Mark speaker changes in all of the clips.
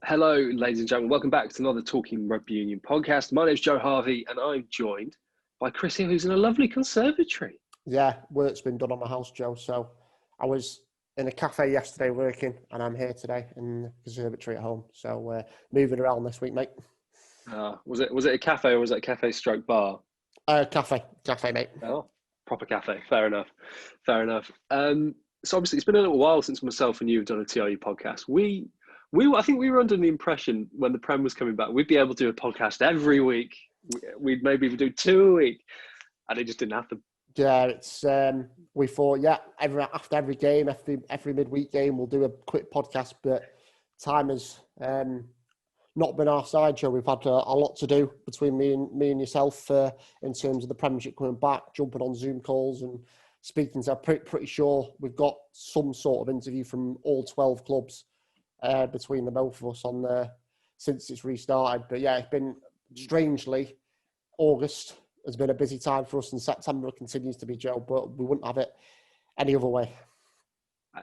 Speaker 1: Hello, ladies and gentlemen. Welcome back to another Talking Rugby Union podcast. My name's Joe Harvey, and I'm joined by Chris here, who's in a lovely conservatory.
Speaker 2: Yeah, work's been done on my house, Joe. So I was in a cafe yesterday working, and I'm here today in the conservatory at home. So moving around this week, mate.
Speaker 1: Was it a cafe or was it a cafe stroke bar?
Speaker 2: Cafe, mate.
Speaker 1: Oh, proper cafe. Fair enough. So obviously it's been a little while since myself and you have done a TRU podcast. I think we were under the impression when the Prem was coming back, we'd be able to do a podcast every week. We'd maybe even do 2 a week, and it just didn't happen.
Speaker 2: Yeah, it's we thought after every game, every midweek game, we'll do a quick podcast, but time has not been our side, Joe. We've had a lot to do between me and yourself in terms of the Premiership coming back, jumping on Zoom calls and speaking to. I'm pretty sure we've got some sort of interview from all 12 clubs between the both of us on there since it's restarted. But yeah, it's been strangely August has been a busy time for us, and September continues to be, Joe. But we wouldn't have it any other way.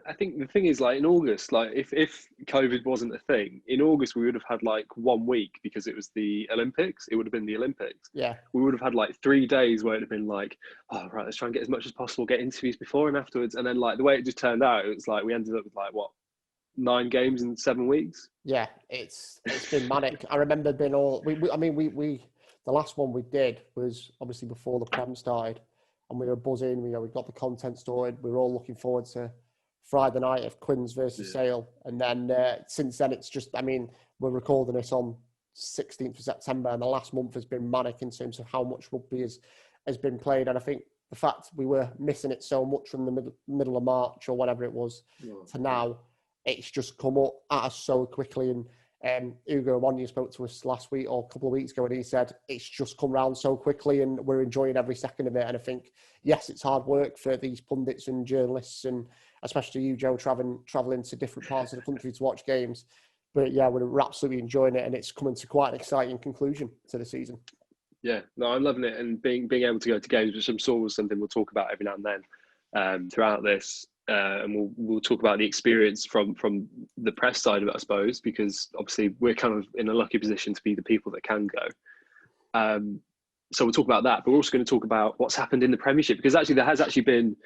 Speaker 1: I think the thing is, like in August, like if COVID wasn't a thing, in August we would have had like 1 week because it was the Olympics. It would have been the Olympics.
Speaker 2: Yeah.
Speaker 1: We would have had like 3 days where it'd have been like, oh right, let's try and get as much as possible, get interviews before and afterwards. And then like the way it just turned out, it was like we ended up with like 9 games in 7 weeks.
Speaker 2: Yeah, it's been manic. I remember being all we the last one we did was obviously before the Prem started, and we were buzzing. We got the content sorted. We were all looking forward to Friday night of Quins versus Sale, and then since then it's just. I mean, we're recording this on 16th of September, and the last month has been manic in terms of how much rugby has been played. And I think the fact we were missing it so much from the middle of March or whatever it was to now, it's just come up at us so quickly. And Hugo Amonu spoke to us last week or a couple of weeks ago, and he said it's just come round so quickly, and we're enjoying every second of it. And I think, yes, it's hard work for these pundits and journalists, and especially you, Joe, traveling to different parts of the country to watch games. But yeah, we're absolutely enjoying it, and it's coming to quite an exciting conclusion to the season.
Speaker 1: Yeah, no, I'm loving it, and being able to go to games, which I'm sure was something we'll talk about every now and then throughout this. And we'll talk about the experience from the press side of it, I suppose, because obviously we're kind of in a lucky position to be the people that can go. So we'll talk about that, but we're also going to talk about what's happened in the Premiership, because actually there has actually been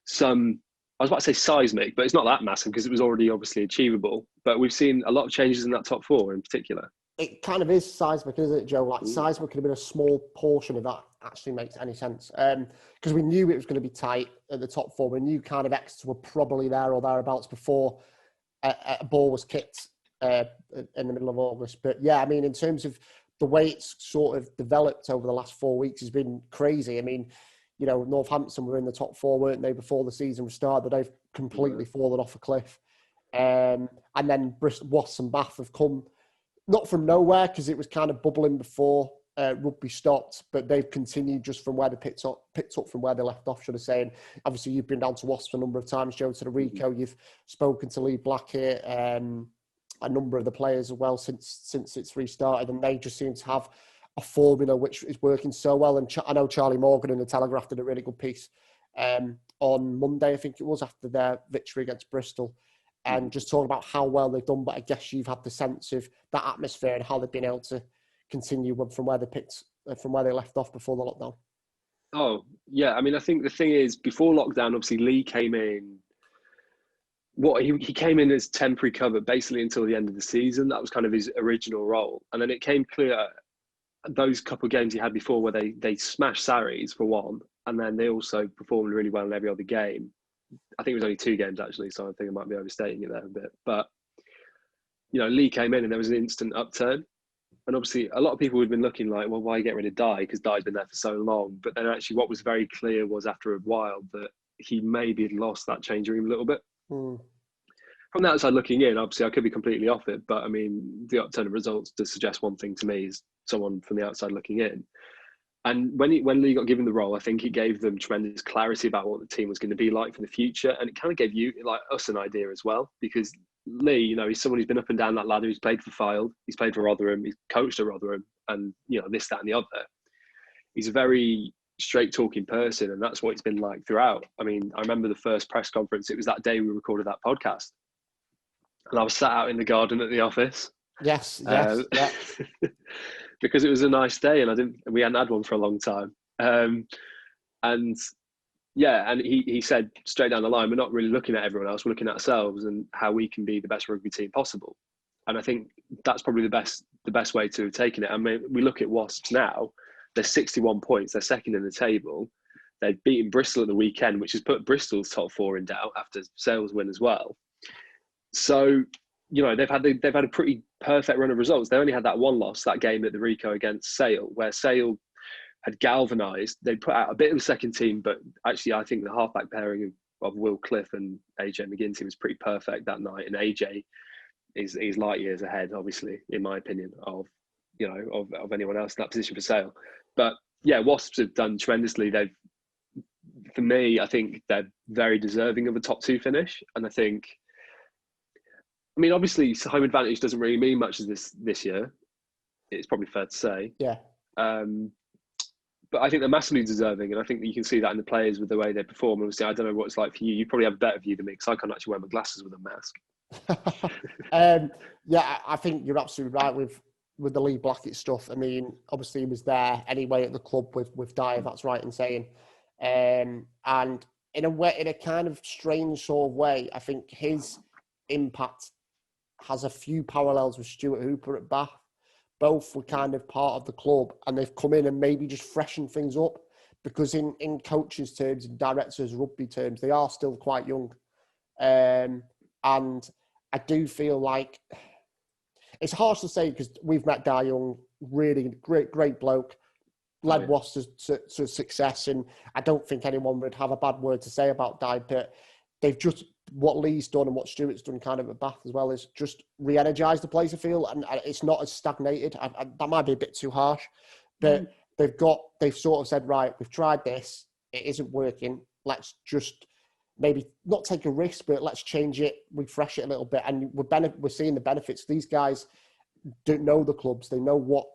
Speaker 1: some, I was about to say seismic, but it's not that massive because it was already obviously achievable. But we've seen a lot of changes in that top 4 in particular.
Speaker 2: It kind of is seismic, isn't it, Joe? Like seismic could have been a small portion of that actually makes any sense. Because we knew it was going to be tight at the top 4. We knew kind of Exeter were probably there or thereabouts before a ball was kicked in the middle of August. But yeah, I mean, in terms of the way it's sort of developed over the last 4 weeks has been crazy. I mean, Northampton were in the top 4, weren't they, before the season started? They've completely fallen off a cliff. And then Bristol, Wasps and Bath have come, not from nowhere, because it was kind of bubbling before rugby stopped, but they've continued just from where they picked up from where they left off, should I say. And obviously, you've been down to Wasps a number of times, Joe, to the Rico. You've spoken to Lee Black here, a number of the players as well since it's restarted, and they just seem to have a formula which is working so well. And I know Charlie Morgan in the Telegraph did a really good piece on Monday, I think it was, after their victory against Bristol, and just talking about how well they've done. But I guess you've had the sense of that atmosphere and how they've been able to continue from where they left off before the lockdown.
Speaker 1: Oh, yeah. I mean, I think the thing is, before lockdown, obviously Lee came in. He came in as temporary cover basically until the end of the season. That was kind of his original role. And then it came clear those couple of games he had before where they smashed Saris for one, and then they also performed really well in every other game. I think it was only 2 games actually, so I think I might be overstating it there a bit. But, Lee came in and there was an instant upturn. And obviously a lot of people had been looking like, well, why get rid of Dye? Because Dye's been there for so long. But then actually what was very clear was after a while that he maybe had lost that change room a little bit. From the outside looking in, obviously I could be completely off it, but I mean, the upturn of results does suggest one thing to me, is someone from the outside looking in. And when Lee got given the role, I think it gave them tremendous clarity about what the team was going to be like for the future. And it kind of gave us an idea as well, because Lee, he's someone who's been up and down that ladder. He's played for Fylde, he's played for Rotherham, he's coached at Rotherham, and this, that, and the other. He's a very straight talking person, and that's what it's been like throughout. I mean, I remember the first press conference. It was that day we recorded that podcast, and I was sat out in the garden at the office,
Speaker 2: Yes,
Speaker 1: Uh,
Speaker 2: yeah.
Speaker 1: because it was a nice day and we hadn't had one for a long time. And yeah, and he said straight down the line, we're not really looking at everyone else, we're looking at ourselves and how we can be the best rugby team possible. And I think that's probably the best way to have taken it. I mean, we look at Wasps now, they're 61 points, they're second in the table. They've beaten Bristol at the weekend, which has put Bristol's top four in doubt after Sale's win as well. So, you know, they've had a pretty perfect run of results. They only had that one loss, that game at the Rico against Sale, where Sale had galvanised. They put out a bit of the second team, but actually I think the halfback pairing of Will Cliff and AJ McGinty was pretty perfect that night. And AJ is light years ahead, obviously, in my opinion, of anyone else in that position for Sale. But yeah, Wasps have done tremendously. For me, I think they're very deserving of a top two finish. And I mean, obviously, home advantage doesn't really mean much this year. It's probably fair to say.
Speaker 2: Yeah.
Speaker 1: But I think they're massively deserving, and I think that you can see that in the players with the way they perform. Obviously, I don't know what it's like for you. You probably have a better view than me because I can't actually wear my glasses with a mask.
Speaker 2: Yeah, I think you're absolutely right with the Lee Blackett stuff. I mean, obviously he was there anyway at the club with Dyer, that's right in saying. And in a kind of strange sort of way, I think his impact has a few parallels with Stuart Hooper at Bath. Both were kind of part of the club and they've come in and maybe just freshened things up because in coaches' terms and directors' rugby terms, they are still quite young. And I do feel like it's harsh to say because we've met Dai Young, really great bloke, led Wasps to success, and I don't think anyone would have a bad word to say about Dai, but they've just, what Lee's done and what Stuart's done kind of at Bath as well is just re-energised the place, I feel, and it's not as stagnated. That might be a bit too harsh, but they've sort of said, right, we've tried this, it isn't working, let's just maybe not take a risk, but let's change it, refresh it a little bit, and we're seeing the benefits. These guys don't know the clubs, they know what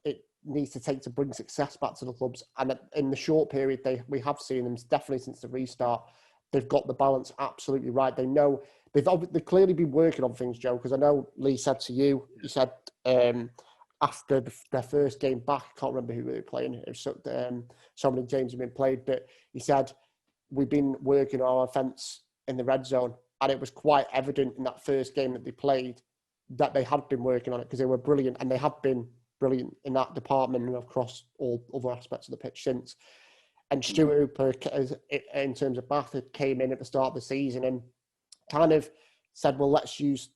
Speaker 2: it needs to take to bring success back to the clubs, and in the short period we have seen them, definitely since the restart, they've got the balance absolutely right. They know they've clearly been working on things, Joe, because I know Lee said to you, he said after their first game back, I can't remember who they were playing, it was so many games have been played, but he said, we've been working on our offence in the red zone, and it was quite evident in that first game that they played that they had been working on it because they were brilliant, and they have been brilliant in that department and across all other aspects of the pitch since. And Stuart Hooper, in terms of Bath, came in at the start of the season and kind of said, well, let's use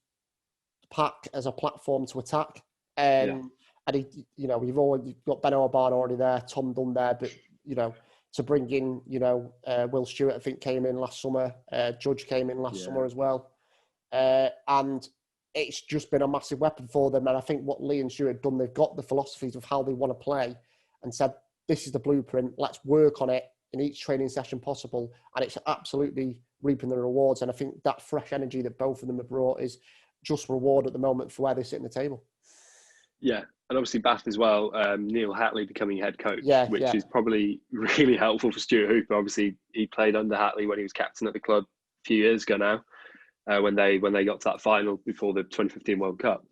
Speaker 2: Pack as a platform to attack. And he, you've got Ben Orban already there, Tom Dunn there, but, to bring in, Will Stewart, I think, came in last summer. Judge came in last summer as well. And it's just been a massive weapon for them. And I think what Lee and Stewart have done, they've got the philosophies of how they want to play and said, this is the blueprint, let's work on it in each training session possible. And it's absolutely reaping the rewards. And I think that fresh energy that both of them have brought is just reward at the moment for where they sit in the table.
Speaker 1: Yeah. And obviously Bath as well, Neil Hatley becoming head coach, which is probably really helpful for Stuart Hooper. Obviously, he played under Hatley when he was captain at the club a few years ago now, when they got to that final before the 2015 World Cup.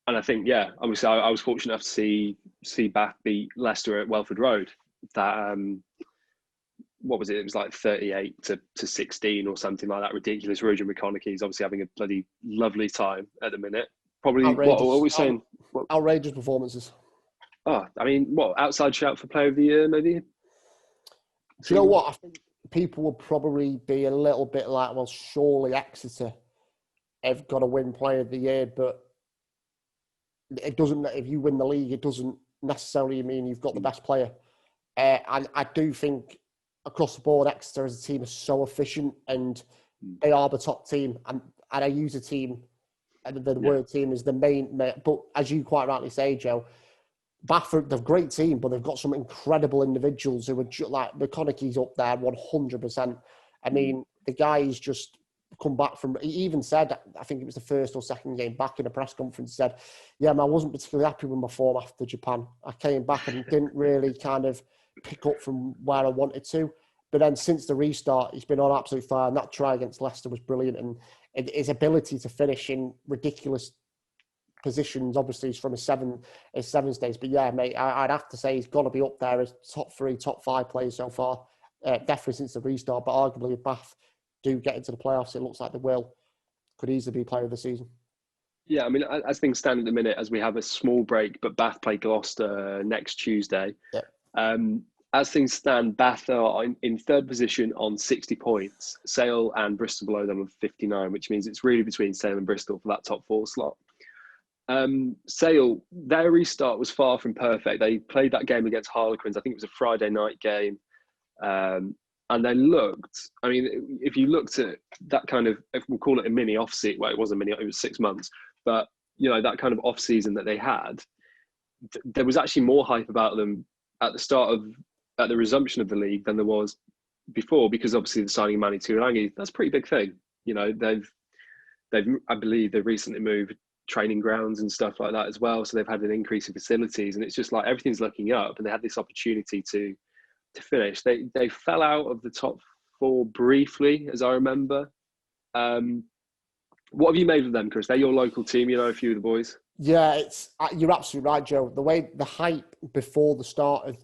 Speaker 1: And I think, obviously I was fortunate enough to see Bath beat Leicester at Welford Road. That, what was it? It was like 38 to 16 or something like that. Ridiculous. Roger McConaughey's obviously having a bloody lovely time at the minute. Probably, what are we saying?
Speaker 2: Outrageous performances.
Speaker 1: Oh, I mean, outside shout for player of the year, maybe?
Speaker 2: Do you know what? I think people will probably be a little bit like, well, surely Exeter have got to win player of the year, but it doesn't, if you win the league, it doesn't necessarily mean you've got the best player. And I do think across the board, Exeter as a team is so efficient and they are the top team. And I use a team, and the word team is the main, but as you quite rightly say, Joe, Bath, they're a great team, but they've got some incredible individuals who are like, McConaughey's up there 100%. I mean, the guy's just come back from, he even said, I think it was the first or second game back in a press conference, he said, I wasn't particularly happy with my form after Japan. I came back and didn't really kind of pick up from where I wanted to. But then since the restart, he's been on absolute fire. And that try against Leicester was brilliant. And his ability to finish in ridiculous positions, obviously, is from his sevens days. But yeah, mate, I'd have to say he's got to be up there as top 3, top 5 players so far. Definitely since the restart. But arguably, if Bath do get into the playoffs, it looks like they will. Could easily be player of the season.
Speaker 1: Yeah, I mean, as things stand at the minute, as we have a small break, but Bath play Gloucester next Tuesday.
Speaker 2: Yeah.
Speaker 1: As things stand, Bath are in third position on 60 points. Sale and Bristol below them on 59, which means it's really between Sale and Bristol for that top 4 slot. Sale, their restart was far from perfect. They played that game against Harlequins. I think it was a Friday night game. And they looked, I mean, if you looked at that kind of, if we'll call it a mini off-season, well, it was a mini, it was 6 months, but, you know, that kind of off-season that they had, there was actually more hype about them at the resumption of the league than there was before, because obviously the signing of Manu Tuilagi, that's a pretty big thing. You know, I believe they've recently moved training grounds and stuff like that as well. So they've had an increase in facilities, and it's just like everything's looking up, and they had this opportunity to finish. They fell out of the top 4 briefly, as I remember. What have you made of them, Chris? They're your local team, you know, a few of the boys.
Speaker 2: Yeah, you're absolutely right, Joe. The way the hype before the start of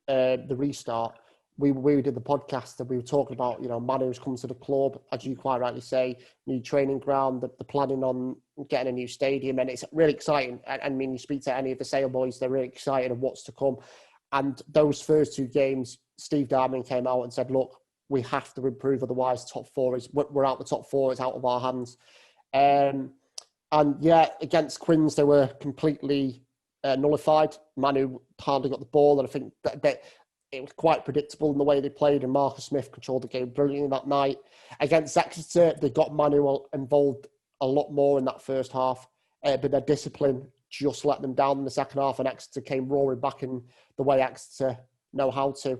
Speaker 2: the restart, we did the podcast and we were talking about, you know, Manu's come to the club, as you quite rightly say, new training ground, the planning on getting a new stadium, and it's really exciting. I mean, you speak to any of the Sale boys, they're really excited of what's to come. And those first 2 games, Steve Diamond came out and said, look, we have to improve, otherwise we're out the top 4, it's out of our hands. And yeah, against Quins, they were completely nullified. Manu hardly got the ball, and I think that it was quite predictable in the way they played, and Marcus Smith controlled the game brilliantly that night. Against Exeter, they got Manu involved a lot more in that first half, but their discipline just let them down in the second half, and Exeter came roaring back in the way Exeter know how to.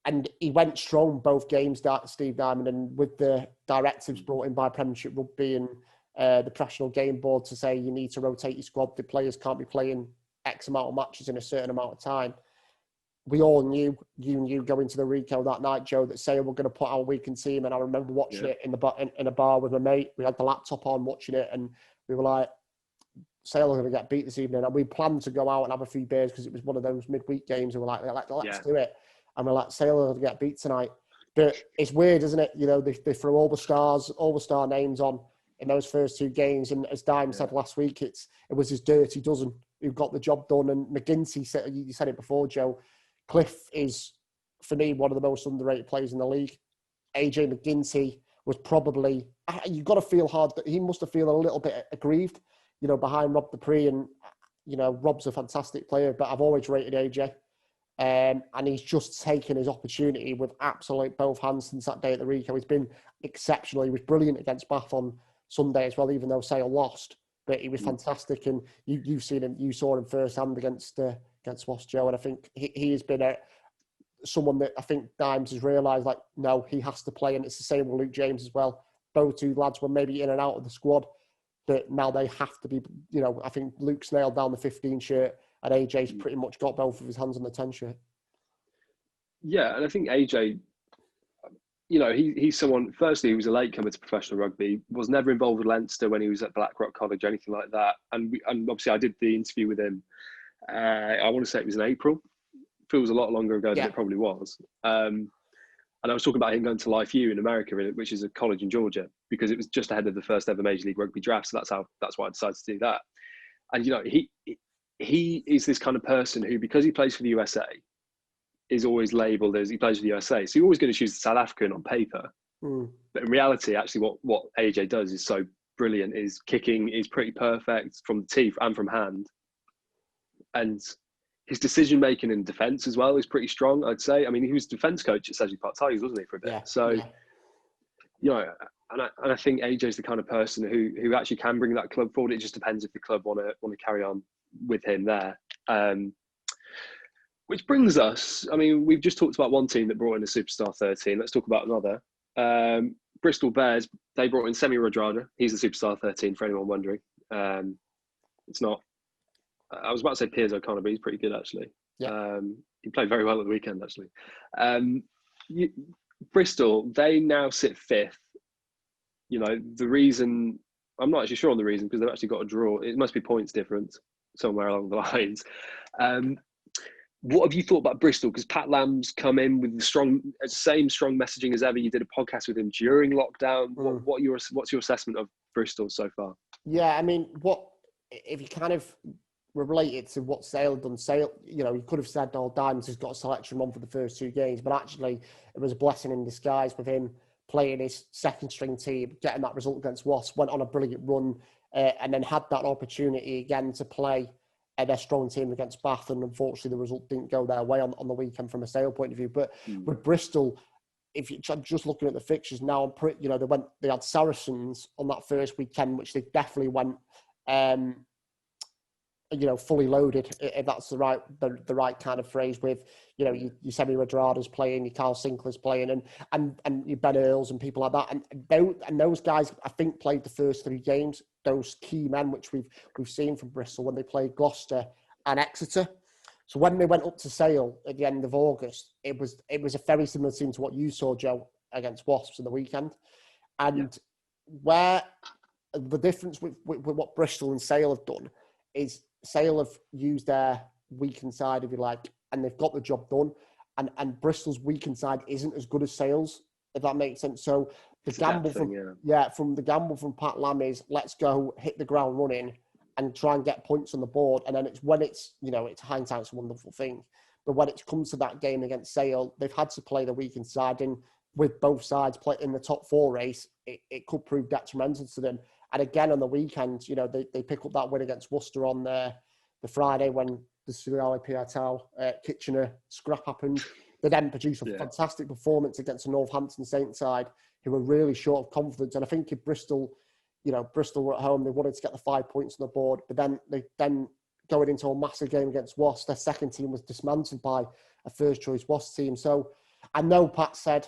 Speaker 2: And he went strong both games, Steve Diamond, and with the directives brought in by Premiership Rugby and the professional game board to say you need to rotate your squad, the players can't be playing X amount of matches in a certain amount of time. We all knew, you knew going to the Rico that night, Joe, that Sale were going to put our weakened team. And I remember watching it in a bar with my mate. We had the laptop on watching it, and we were like, Sale are going to get beat this evening. And we planned to go out and have a few beers because it was one of those midweek games. And we're like let's do it. And we're like, Sale are going to get beat tonight. But it's weird, isn't it? You know, they throw all the star names on in those first 2 games. And as Dime said last week, it was his dirty dozen who got the job done. And McGinty, you said it before, Joe, Cliff is, for me, one of the most underrated players in the league. AJ McGinty was probably, you've got to feel hard that he must have felt a little bit aggrieved, you know, behind Rob Dupree. And, you know, Rob's a fantastic player, but I've always rated AJ. And he's just taken his opportunity with absolute both hands since that day at the Rico. He's been exceptional. He was brilliant against Bath on Sunday as well, even though Sale lost. But he was fantastic. And you saw him firsthand against Wasp, Joe. And I think he has been someone that I think Dimes has realised, like, no, he has to play. And it's the same with Luke James as well. Both 2 lads were maybe in and out of the squad, but now they have to be, you know, I think Luke's nailed down the 15 shirt and AJ's pretty much got both of his hands on the 10 shirt.
Speaker 1: Yeah, and I think AJ, you know, he's someone, firstly, he was a latecomer to professional rugby, was never involved with Leinster when he was at Blackrock College or anything like that. And obviously I did the interview with him, I want to say it was in April. Feels a lot longer ago than it probably was. And I was talking about him going to Life U in America, which is a college in Georgia, because it was just ahead of the first ever Major League Rugby draft. So that's why I decided to do that. And, you know, he is this kind of person who, because he plays for the USA, is always labelled as he plays for the USA. So you're always going to choose the South African on paper. But in reality, actually what AJ does is so brilliant. His kicking is pretty perfect from the teeth and from hand. And his decision-making in defence as well is pretty strong, I'd say. I mean, he was defence coach at Sedgley Park Tigers, wasn't he, for a bit? You know, and I think AJ's the kind of person who actually can bring that club forward. It just depends if the club want to carry on with him there. Which brings us, I mean, we've just talked about one team that brought in a Superstar 13. Let's talk about another. Bristol Bears, they brought in Semi Radradra. He's the Superstar 13, for anyone wondering. It's not, I was about to say Piers O'Connor, but he's pretty good, actually. He played very well at the weekend, actually. Bristol, they now sit fifth. You know, the reason, I'm not actually sure on the reason because they've actually got a draw. It must be points difference somewhere along the lines. What have you thought about Bristol? Because Pat Lam's come in with the same strong messaging as ever. You did a podcast with him during lockdown. What's your assessment of Bristol so far?
Speaker 2: Yeah, I mean, if you kind of relate it to what Sale done? Sale, you know, you could have said, "Oh, Diamonds has got a selection run for the first 2 games," but actually, it was a blessing in disguise with him playing his second string team, getting that result against Wasps, went on a brilliant run, and then had that opportunity again to play their strong team against Bath, and unfortunately the result didn't go their way on the weekend from a Sale point of view. But with Bristol, if you're just looking at the fixtures now, you know, they had Saracens on that first weekend, which they definitely went, you know, fully loaded, if that's the right kind of phrase. With, you know, your Semi Redrada's playing, your Carl Sinclair's playing, and your Ben Earls and people like that, and those guys, I think, played the first 3 games. Those key men, which we've seen from Bristol when they played Gloucester and Exeter. So when they went up to Sale at the end of August, it was a very similar team to what you saw, Joe, against Wasps in the weekend. And where the difference with what Bristol and Sale have done is Sale have used their weakened side, if you like, and they've got the job done. And Bristol's weakened side isn't as good as Sale's, if that makes sense. So the gamble from Pat Lam is, let's go hit the ground running and try and get points on the board. And then it's you know, it's hindsight's a wonderful thing. But when it comes to that game against Sale, they've had to play the weakened side, and with both sides play in the top 4 race, it could prove detrimental to them. And again, on the weekend, you know, they pick up that win against Worcester on the Friday when the Suliali Piatau Kitchener scrap happened. They then produced a fantastic performance against the Northampton Saints side, who were really short of confidence. And I think if Bristol were at home, they wanted to get the 5 points on the board, but then going into a massive game against Wasps, their second team was dismantled by a first choice Wasps team. So I know Pat said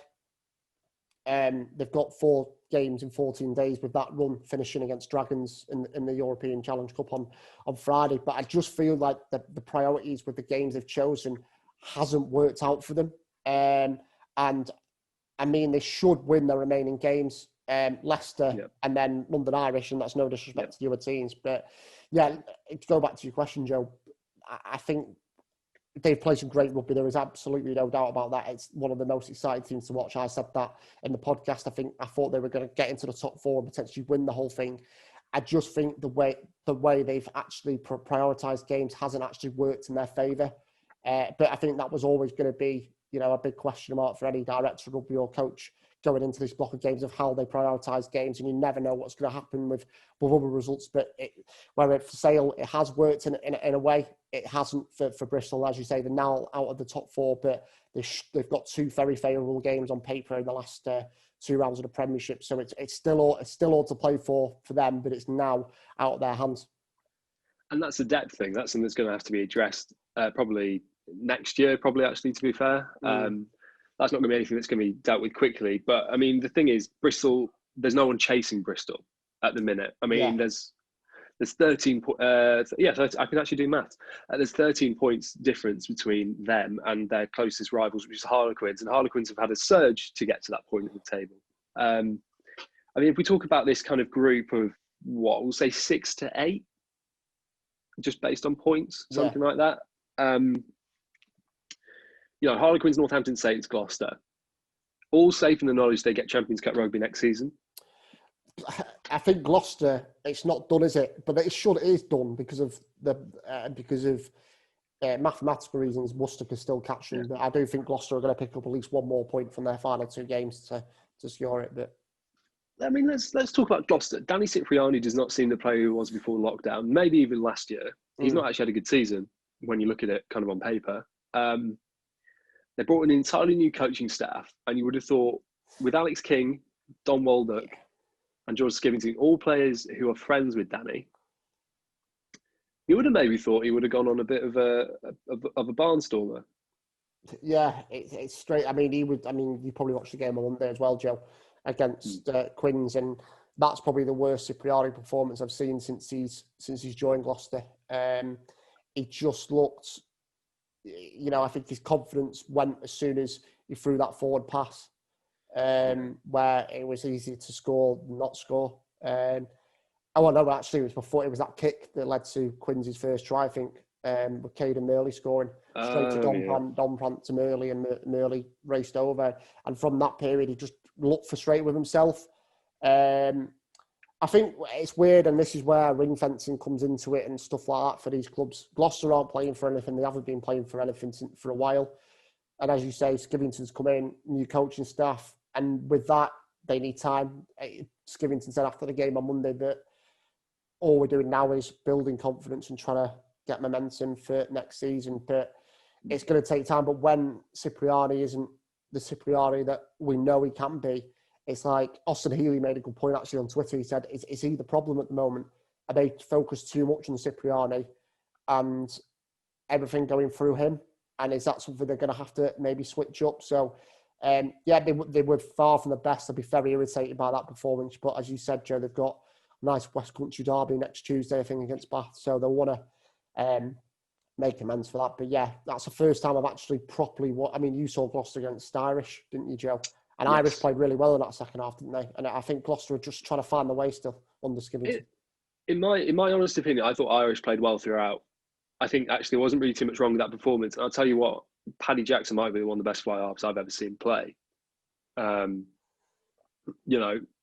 Speaker 2: they've got 4 games in 14 days, with that run finishing against Dragons in the European Challenge Cup on Friday. But I just feel like the priorities with the games they've chosen hasn't worked out for them. And I mean, they should win their remaining games. Leicester and then London Irish, and that's no disrespect to the other teams. But yeah, to go back to your question, Joe, I think they've played some great rugby. There is absolutely no doubt about that. It's one of the most exciting teams to watch. I said that in the podcast. I thought they were going to get into the top 4 and potentially win the whole thing. I just think the way they've actually prioritised games hasn't actually worked in their favour. But I think that was always going to be, you know, a big question mark for any director of rugby or coach going into this block of games, of how they prioritise games, and you never know what's going to happen with other results. But where for Sale, it has worked in a way. It hasn't for Bristol, as you say. They're now out of the top 4, but they've got 2 very favourable games on paper in the last 2 rounds of the Premiership. So it's still all to play for them, but it's now out of their hands.
Speaker 1: And that's a depth thing. That's something that's going to have to be addressed probably next year. Probably, actually, to be fair. That's not going to be anything that's going to be dealt with quickly. But I mean, the thing is, Bristol, there's no one chasing Bristol at the minute. I mean, there's 13. I can actually do maths. There's 13 points difference between them and their closest rivals, which is Harlequins. And Harlequins have had a surge to get to that point of the table. I mean, if we talk about this kind of group of what we'll say 6 to 8, just based on points, something like that. You know, Harlequins, Northampton Saints, Gloucester, all safe in the knowledge they get Champions Cup rugby next season.
Speaker 2: I think Gloucester, it's not done, is it? But it is done because of mathematical reasons. Worcester can still catch them, but I do think Gloucester are going to pick up at least 1 more point from their final 2 games to secure it. But
Speaker 1: I mean, let's talk about Gloucester. Danny Cipriani does not seem the player he was before lockdown. Maybe even last year. He's not actually had a good season when you look at it kind of on paper. They brought in an entirely new coaching staff, and you would have thought, with Alex King, Don Waldock, and George Skivington, all players who are friends with Danny, you would have maybe thought he would have gone on a bit of a barnstormer.
Speaker 2: Yeah, it's straight. I mean, you probably watched the game on Monday as well, Joe, against Quins, and that's probably the worst Cipriani performance I've seen since he's joined Gloucester. He just looked, you know, I think his confidence went as soon as he threw that forward pass where it was easy to score, not score. Oh, no, actually, it was before. It was that kick that led to Quincy's first try, I think, with Caden Murley scoring straight to Domprant to Murley, and Murley raced over. And from that period, he just looked frustrated with himself. I think it's weird, and this is where ring fencing comes into it and stuff like that for these clubs. Gloucester aren't playing for anything. They haven't been playing for anything for a while. And as you say, Skivington's come in, new coaching staff. And with that, they need time. Skivington said after the game on Monday that all we're doing now is building confidence and trying to get momentum for next season. But it's going to take time. But when Cipriani isn't the Cipriani that we know he can be, it's like Austin Healy made a good point actually on Twitter. He said, is he the problem at the moment? Are they focused too much on Cipriani and everything going through him? And is that something they're going to have to maybe switch up? So, they were far from the best. I'd be very irritated by that performance. But as you said, Joe, they've got a nice West Country derby next Tuesday, I think, against Bath. So they'll want to make amends for that. But yeah, that's the first time I've actually properly... you saw Gloucester against Irish, didn't you, Joe? And yes. Irish played really well in that second half, didn't they? And I think Gloucester are just trying to find the way still under Skivington.
Speaker 1: In my honest opinion, I thought Irish played well throughout. I think actually there wasn't really too much wrong with that performance. And I'll tell you what, Paddy Jackson might be one of the best fly halves I've ever seen play.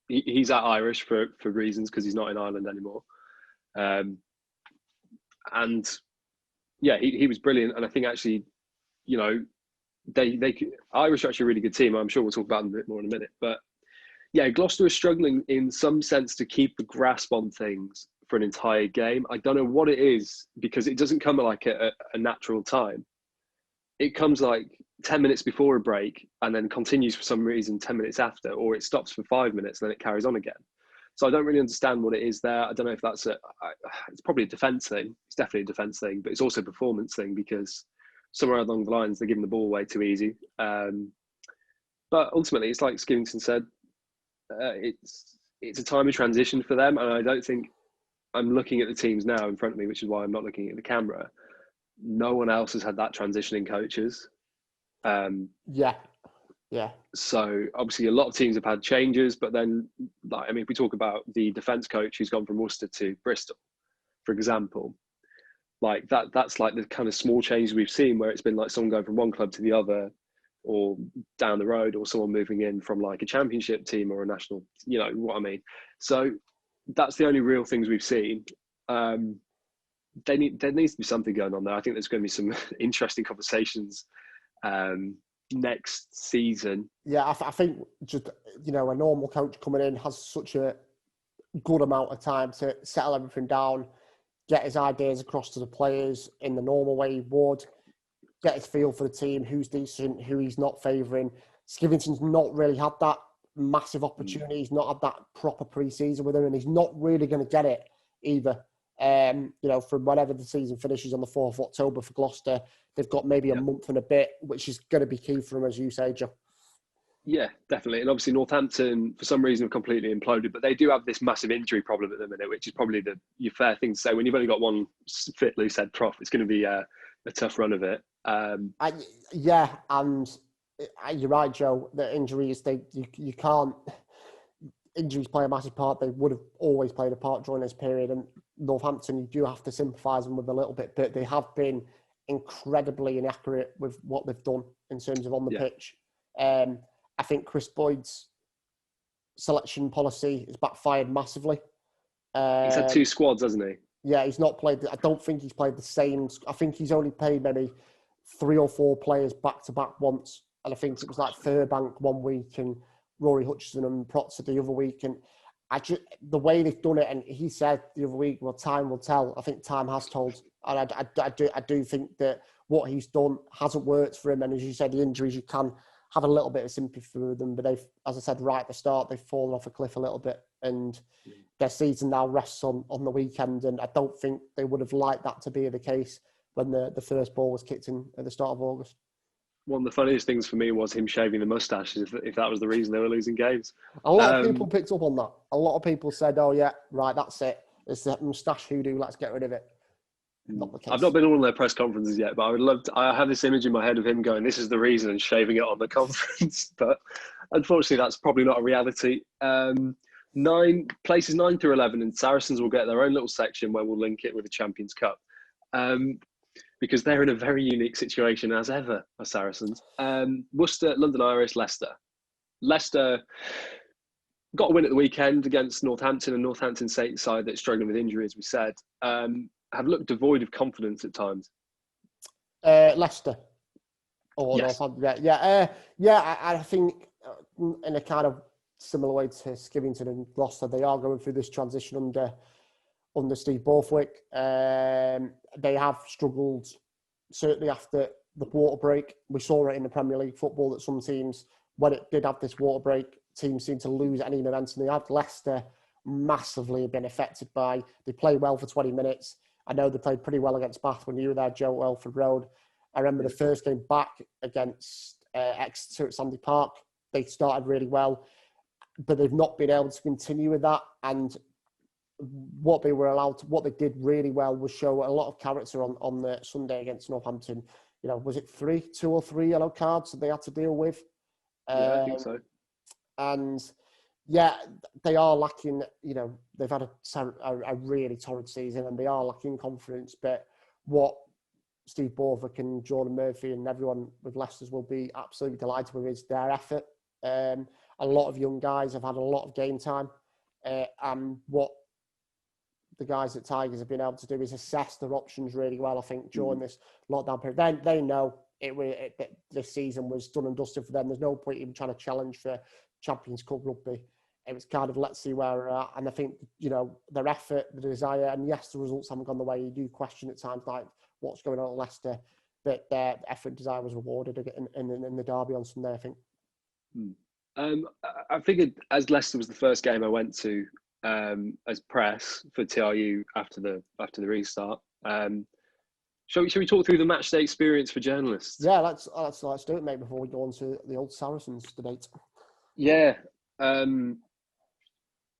Speaker 1: He's at Irish for reasons because he's not in Ireland anymore. He was brilliant. And I think actually, Irish are actually a really good team. I'm sure we'll talk about them a bit more in a minute. But yeah, Gloucester is struggling in some sense to keep the grasp on things for an entire game. I don't know what it is, because it doesn't come like a natural time. It comes like 10 minutes before a break and then continues for some reason 10 minutes after, or it stops for 5 minutes and then it carries on again. So I don't really understand what it is there. I don't know if that's it's probably a defence thing. It's definitely a defence thing, but it's also a performance thing because somewhere along the lines, they're giving the ball away too easy. But ultimately, it's like Skivington said, it's a time of transition for them. And I don't think, I'm looking at the teams now in front of me, which is why I'm not looking at the camera. No one else has had that transition in coaches. Yeah. So obviously a lot of teams have had changes, but then, if we talk about the defence coach who's gone from Worcester to Bristol, for example, that's like the kind of small changes we've seen where it's been like someone going from one club to the other, or down the road, or someone moving in from like a championship team or a national, you know what I mean? So that's the only real things we've seen. There needs to be something going on there. I think there's going to be some interesting conversations next season.
Speaker 2: Yeah, I think just, a normal coach coming in has such a good amount of time to settle everything down, get his ideas across to the players in the normal way he would, get his feel for the team, who's decent, who he's not favouring. Skivington's not really had that massive opportunity. He's not had that proper pre-season with him, and he's not really going to get it either. From whenever the season finishes on the 4th of October for Gloucester, they've got maybe a month and a bit, which is going to be key for them, as you say, Joe. Yeah,
Speaker 1: definitely. And obviously Northampton, for some reason, have completely imploded, but they do have this massive injury problem at the minute, which is probably your fair thing to say. When you've only got one fit, loose head prop, it's going to be a tough run of it.
Speaker 2: And you're right, Joe. The injuries, you can't... Injuries play a massive part. They would have always played a part during this period. And Northampton, you do have to sympathise them with a little bit, but they have been incredibly inaccurate with what they've done in terms of on the pitch. I think Chris Boyd's selection policy has backfired massively.
Speaker 1: He's had 2 squads, hasn't he?
Speaker 2: Yeah, he's not played. I don't think he's played the same. I think he's only played maybe 3 or 4 players back to back once. And I think it was like Furbank one week and Rory Hutchison and Protzer the other week. And the way they've done it, and he said the other week, well, time will tell. I think time has told. And I do think that what he's done hasn't worked for him. And as you said, the injuries, you can have a little bit of sympathy for them. But they've, as I said right at the start, they've fallen off a cliff a little bit. And their season now rests on the weekend. And I don't think they would have liked that to be the case when the first ball was kicked in at the start of August.
Speaker 1: One of the funniest things for me was him shaving the moustache, if that was the reason they were losing games.
Speaker 2: A lot of people picked up on that. A lot of people said, oh, yeah, right, that's it. It's the moustache hoodoo, let's get rid of it. not the case.
Speaker 1: I've not been to one of their press conferences yet, but I would love to. I have this image in my head of him going, "This is the reason," and shaving it on the conference. But unfortunately, that's probably not a reality. 9 through 11, and Saracens will get their own little section where we'll link it with the Champions Cup, because they're in a very unique situation as ever, are Saracens. Worcester, London Irish, Leicester. Leicester got a win at the weekend against Northampton, and Northampton side that's struggling with injury, as we said, have looked devoid of confidence at times.
Speaker 2: Leicester. Or
Speaker 1: yes.
Speaker 2: Northampton. I think in a kind of similar way to Skivington and Gloucester, they are going through this transition under Steve Borthwick. They have struggled, certainly after the water break. We saw it in the Premier League football that some teams, when it did have this water break, teams seem to lose any momentum they had. Leicester massively been affected by, they play well for 20 minutes. I know they played pretty well against Bath when you were there, Joe, at Welford Road. I remember the first game back against Exeter at Sandy Park. They started really well, but they've not been able to continue with that. And what they did really well was show a lot of character on the Sunday against Northampton. You know, was it 2 or 3 yellow cards that they had to deal with?
Speaker 1: Yeah, I think so.
Speaker 2: And yeah, they are lacking, you know, they've had a really torrid season and they are lacking confidence. But what Steve Borthwick and Jordan Murphy and everyone with Leicester's will be absolutely delighted with is their effort. A lot of young guys have had a lot of game time. And what the guys at Tigers have been able to do is assess their options really well, I think, during this lockdown period. Then they know this season was done and dusted for them. There's no point even trying to challenge for Champions Cup rugby. It was kind of, let's see where we're at. And I think, you know, their effort, the desire, and yes, the results haven't gone the way you do question at times, like what's going on at Leicester, but their effort and desire was rewarded in the derby on Sunday, I think.
Speaker 1: I figured, as Leicester was the first game I went to as press for TRU after the restart. Shall we talk through the matchday experience for journalists?
Speaker 2: Yeah, let's do it, mate, before we go on to the old Saracens debate.
Speaker 1: Yeah.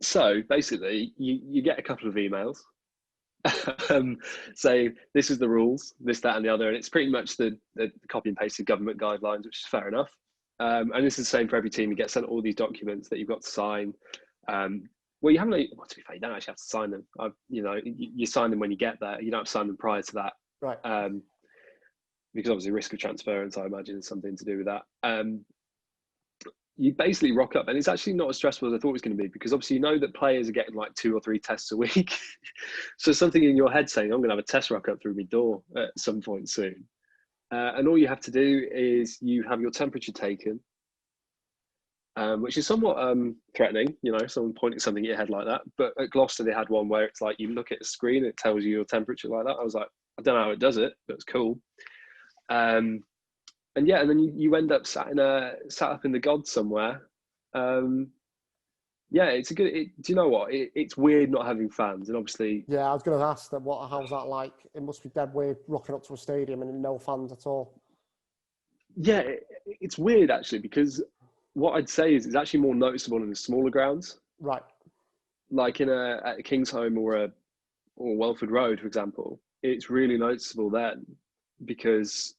Speaker 1: So basically, you get a couple of emails saying this is the rules, this, that, and the other, and it's pretty much the copy and pasted government guidelines, which is fair enough. And this is the same for every team. You get sent all these documents that you've got to sign. Well, you haven't. Well, to be fair, you don't actually have to sign them. You sign them when you get there. You don't have to sign them prior to that,
Speaker 2: right?
Speaker 1: Because obviously, risk of transference, I imagine, is something to do with that. You basically rock up, and it's actually not as stressful as I thought it was going to be, because obviously you know that players are getting like 2 or 3 tests a week. So something in your head saying, I'm going to have a test rock up through my door at some point soon. And all you have to do is you have your temperature taken, which is somewhat threatening, you know, someone pointing something at your head like that. But at Gloucester, they had one where it's like you look at a screen and it tells you your temperature like that. I was like, I don't know how it does it, but it's cool. And then you end up sat up in the gods somewhere. It's a good. Do you know what? It's weird not having fans, and obviously.
Speaker 2: Yeah, I was going to ask that. How's that like? It must be dead weird rocking up to a stadium and no fans at all.
Speaker 1: Yeah, it's weird actually, because what I'd say is it's actually more noticeable in the smaller grounds.
Speaker 2: Right.
Speaker 1: Like at a Kingsholm or Welford Road, for example, it's really noticeable then, because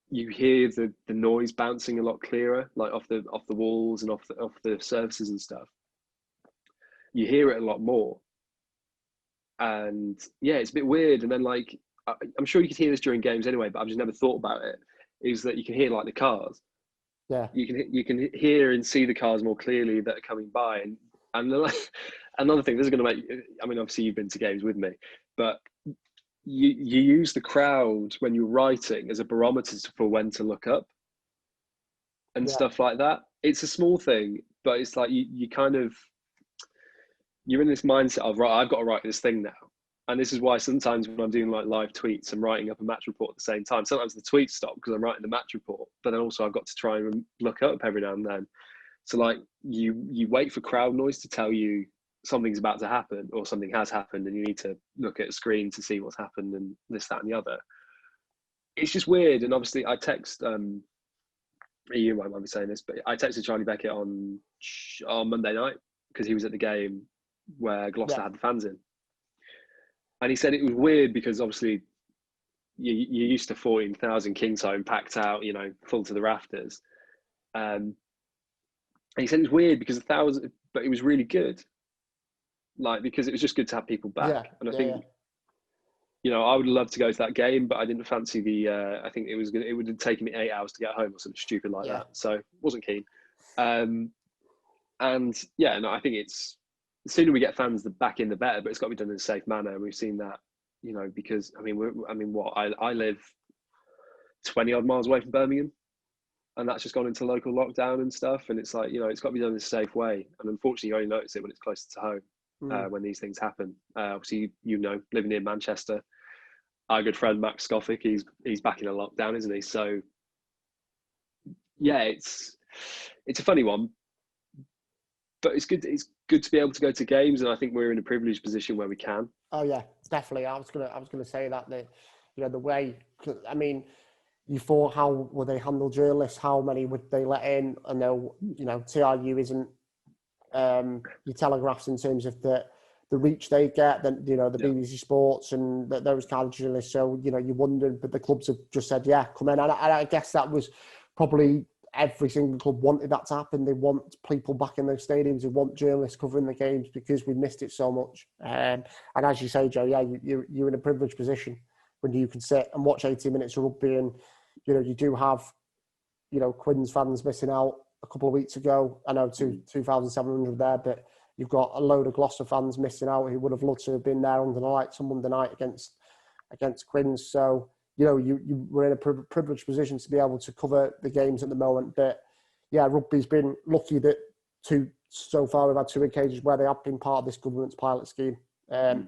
Speaker 1: you hear the noise bouncing a lot clearer, like off the walls and off the surfaces and stuff. You hear it a lot more, and yeah, it's a bit weird. And then, like, I'm sure you could hear this during games anyway, but I've just never thought about it. Is that you can hear like the cars?
Speaker 2: Yeah,
Speaker 1: you can hear and see the cars more clearly that are coming by. And another thing, this is going to make. I mean, obviously you've been to games with me, but you use the crowd when you're writing as a barometer for when to look up and stuff like that. It's a small thing, but it's like you kind of, you're in this mindset of, right, I've got to write this thing now. And this is why sometimes when I'm doing like live tweets, I'm writing up a match report at the same time. Sometimes the tweets stop because I'm writing the match report, but then also I've got to try and look up every now and then. So like you wait for crowd noise to tell you something's about to happen or something has happened, and you need to look at a screen to see what's happened and this, that, and the other. It's just weird. And obviously I text, you might be saying this, but I texted Charlie Beckett on Monday night because he was at the game where Gloucester had the fans in. And he said it was weird because obviously you're used to 14,000 Kingsholm packed out, you know, full to the rafters. And he said it was weird because 1,000, but it was really good. Like, because it was just good to have people back.
Speaker 2: Yeah,
Speaker 1: and I think, you know, I would love to go to that game, but I didn't fancy I think it would have taken me 8 hours to get home or something stupid like that. So wasn't keen. And yeah, no, I think it's, the sooner we get fans back in, the better, but it's got to be done in a safe manner. And we've seen that, you know, because I live 20 odd miles away from Birmingham, and that's just gone into local lockdown and stuff. And it's like, you know, it's got to be done in a safe way. And unfortunately, you only notice it when it's closer to home, when these things happen. Obviously, you know, living in Manchester, our good friend Max Scoffick, he's back in a lockdown, isn't he? So yeah, it's a funny one, but it's good. It's good to be able to go to games, and I think we're in a privileged position where we can.
Speaker 2: Oh yeah, definitely. I was gonna say that you know, the way, I mean, you thought, how would they handle journalists? How many would they let in? I know, you know, TRU isn't your Telegraphs in terms of the reach they get, then, you know, the BBC Sports and those kind of journalists. So, you know, you wondered, but the clubs have just said, yeah, come in. And I guess that was probably every single club wanted that to happen. They want people back in those stadiums. They want journalists covering the games because we missed it so much. And as you say, Joe, yeah, you're in a privileged position when you can sit and watch 80 minutes of rugby. And, you know, you do have, you know, Quins fans missing out a couple of weeks ago. I know 2,700 there, but you've got a load of Gloucester fans missing out who would have loved to have been there under the lights on Monday night against Quins. So, you know, you were in a privileged position to be able to cover the games at the moment. But yeah, rugby's been lucky that so far we've had 2 occasions where they have been part of this government's pilot scheme. And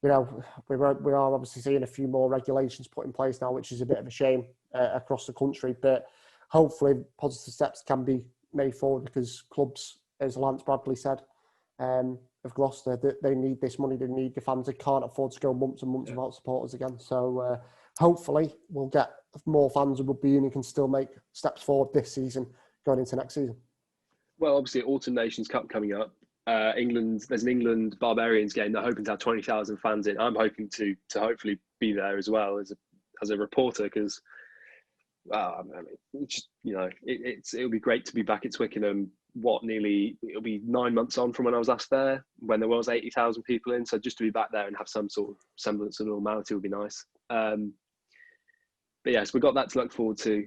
Speaker 2: you know, we are obviously seeing a few more regulations put in place now, which is a bit of a shame across the country. But hopefully positive steps can be made forward, because clubs, as Lance Bradley said, of Gloucester, they need this money. They need the fans. They can't afford to go months and months without supporters again. So hopefully we'll get more fans of rugby union can still make steps forward this season going into next season.
Speaker 1: Well, obviously, Autumn Nations Cup coming up. There's an England Barbarians game. They're hoping to have 20,000 fans in. I'm hoping to hopefully be there as well as a reporter, because I mean, just, you know, it'll be great to be back at Twickenham. It'll be 9 months on from when I was last there, when there was 80,000 people in. So just to be back there and have some sort of semblance of normality would be nice. But yes, we've got that to look forward to.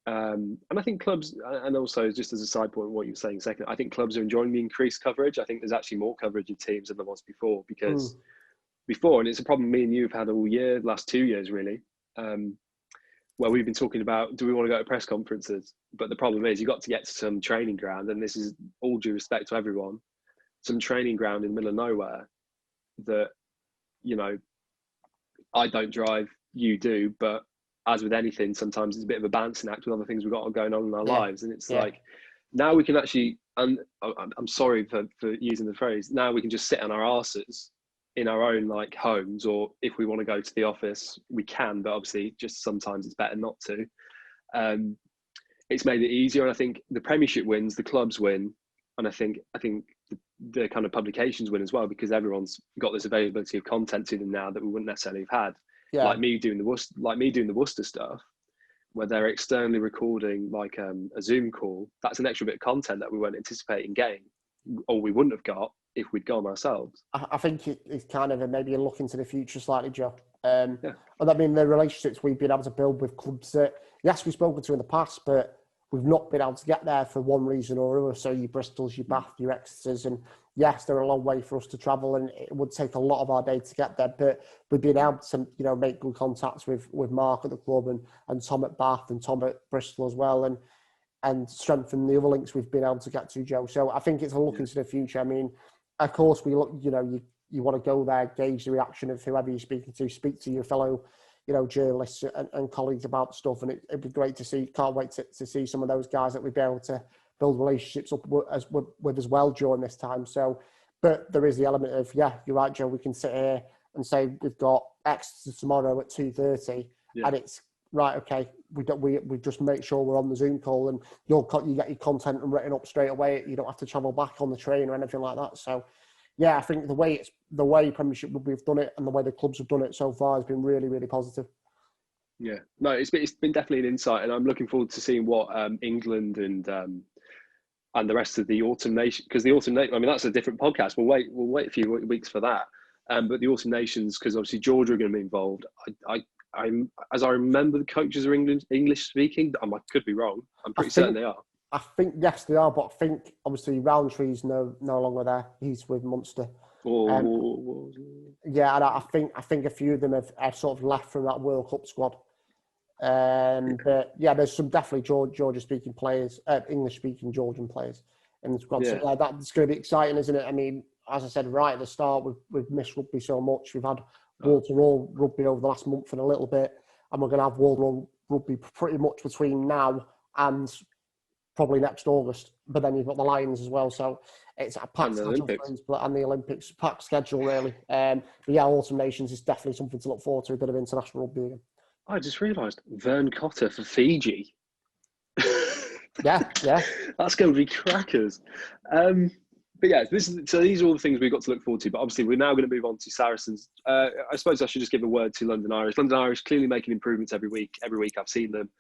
Speaker 1: And I think clubs, and also just as a side point, what you were saying second, I think clubs are enjoying the increased coverage. I think there's actually more coverage of teams than there was before, because before, and it's a problem me and you have had all year, last 2 years really, where we've been talking about, do we want to go to press conferences? But the problem is, you've got to get to some training ground, and this is all due respect to everyone, some training ground in the middle of nowhere that, you know, I don't drive, you do, but as with anything, sometimes it's a bit of a balancing act with other things we've got going on in our lives. And it's like, now we can actually, and I'm sorry for using the phrase, now we can just sit on our arses in our own like homes, or if we want to go to the office, we can, but obviously just sometimes it's better not to. It's made it easier. And I think the Premiership wins, the clubs win. And I think the kind of publications win as well, because everyone's got this availability of content to them now that we wouldn't necessarily have had. Yeah. Like me doing the Worcester stuff, where they're externally recording like a Zoom call. That's an extra bit of content that we weren't anticipating getting, or we wouldn't have got if we'd gone ourselves.
Speaker 2: I think it's kind of maybe a look into the future slightly, Joe. And I mean, the relationships we've been able to build with clubs that, yes, we've spoken to in the past, but we've not been able to get there for one reason or another. So your Bristols, your Bath, your Exeters, and yes, they're a long way for us to travel, and it would take a lot of our day to get there. But we've been able to, you know, make good contacts with Mark at the club and Tom at Bath and Tom at Bristol as well, and strengthen the other links we've been able to get to, Joe. So I think it's a look into the future. I mean, of course, we look, you know, you want to go there, gauge the reaction of whoever you're speaking to, speak to your fellow, you know, journalists and colleagues about stuff. And it'd be great to see. Can't wait to see some of those guys that we'd be able to build relationships up with as well during this time. So, but there is the element of, yeah, you're right, Joe, we can sit here and say we've got X tomorrow at 2:30, and it's right, okay, we just make sure we're on the Zoom call, and you get your content written up straight away. You don't have to travel back on the train or anything like that. So yeah, I think the way Premiership we've done it and the way the clubs have done it so far has been really, really positive.
Speaker 1: Yeah, no, it's been definitely an insight, and I'm looking forward to seeing what England and the rest of the Autumn Nation, because the Autumn Nation, I mean, that's a different podcast. We'll wait a few weeks for that. But the Autumn Nations, because obviously Georgia are going to be involved. I'm as I remember, the coaches are English speaking. I could be wrong. I'm pretty certain they are.
Speaker 2: I think yes, they are, but I think obviously Roundtree's no longer there. He's with Munster. Yeah, and I think a few of them have sort of left from that World Cup squad. But yeah, there's some definitely Georgia-speaking players, English-speaking Georgian players in the squad.
Speaker 1: Yeah.
Speaker 2: So that's going to be exciting, isn't it? I mean, as I said right at the start, we've missed rugby so much. We've had wall-to-wall rugby over the last month and a little bit, and we're going to have wall-to-wall rugby pretty much between now and probably next August. But then you've got the Lions as well, so it's a packed schedule and the Olympics, packed schedule really. But yeah, Autumn Nations is definitely something to look forward to, a bit of international rugby again.
Speaker 1: I just realised Vern Cotter for Fiji.
Speaker 2: Yeah.
Speaker 1: That's going to be crackers. But yeah, these are all the things we've got to look forward to. But obviously, we're now going to move on to Saracens. I suppose I should just give a word to London Irish. London Irish clearly making improvements every week. Every week I've seen them.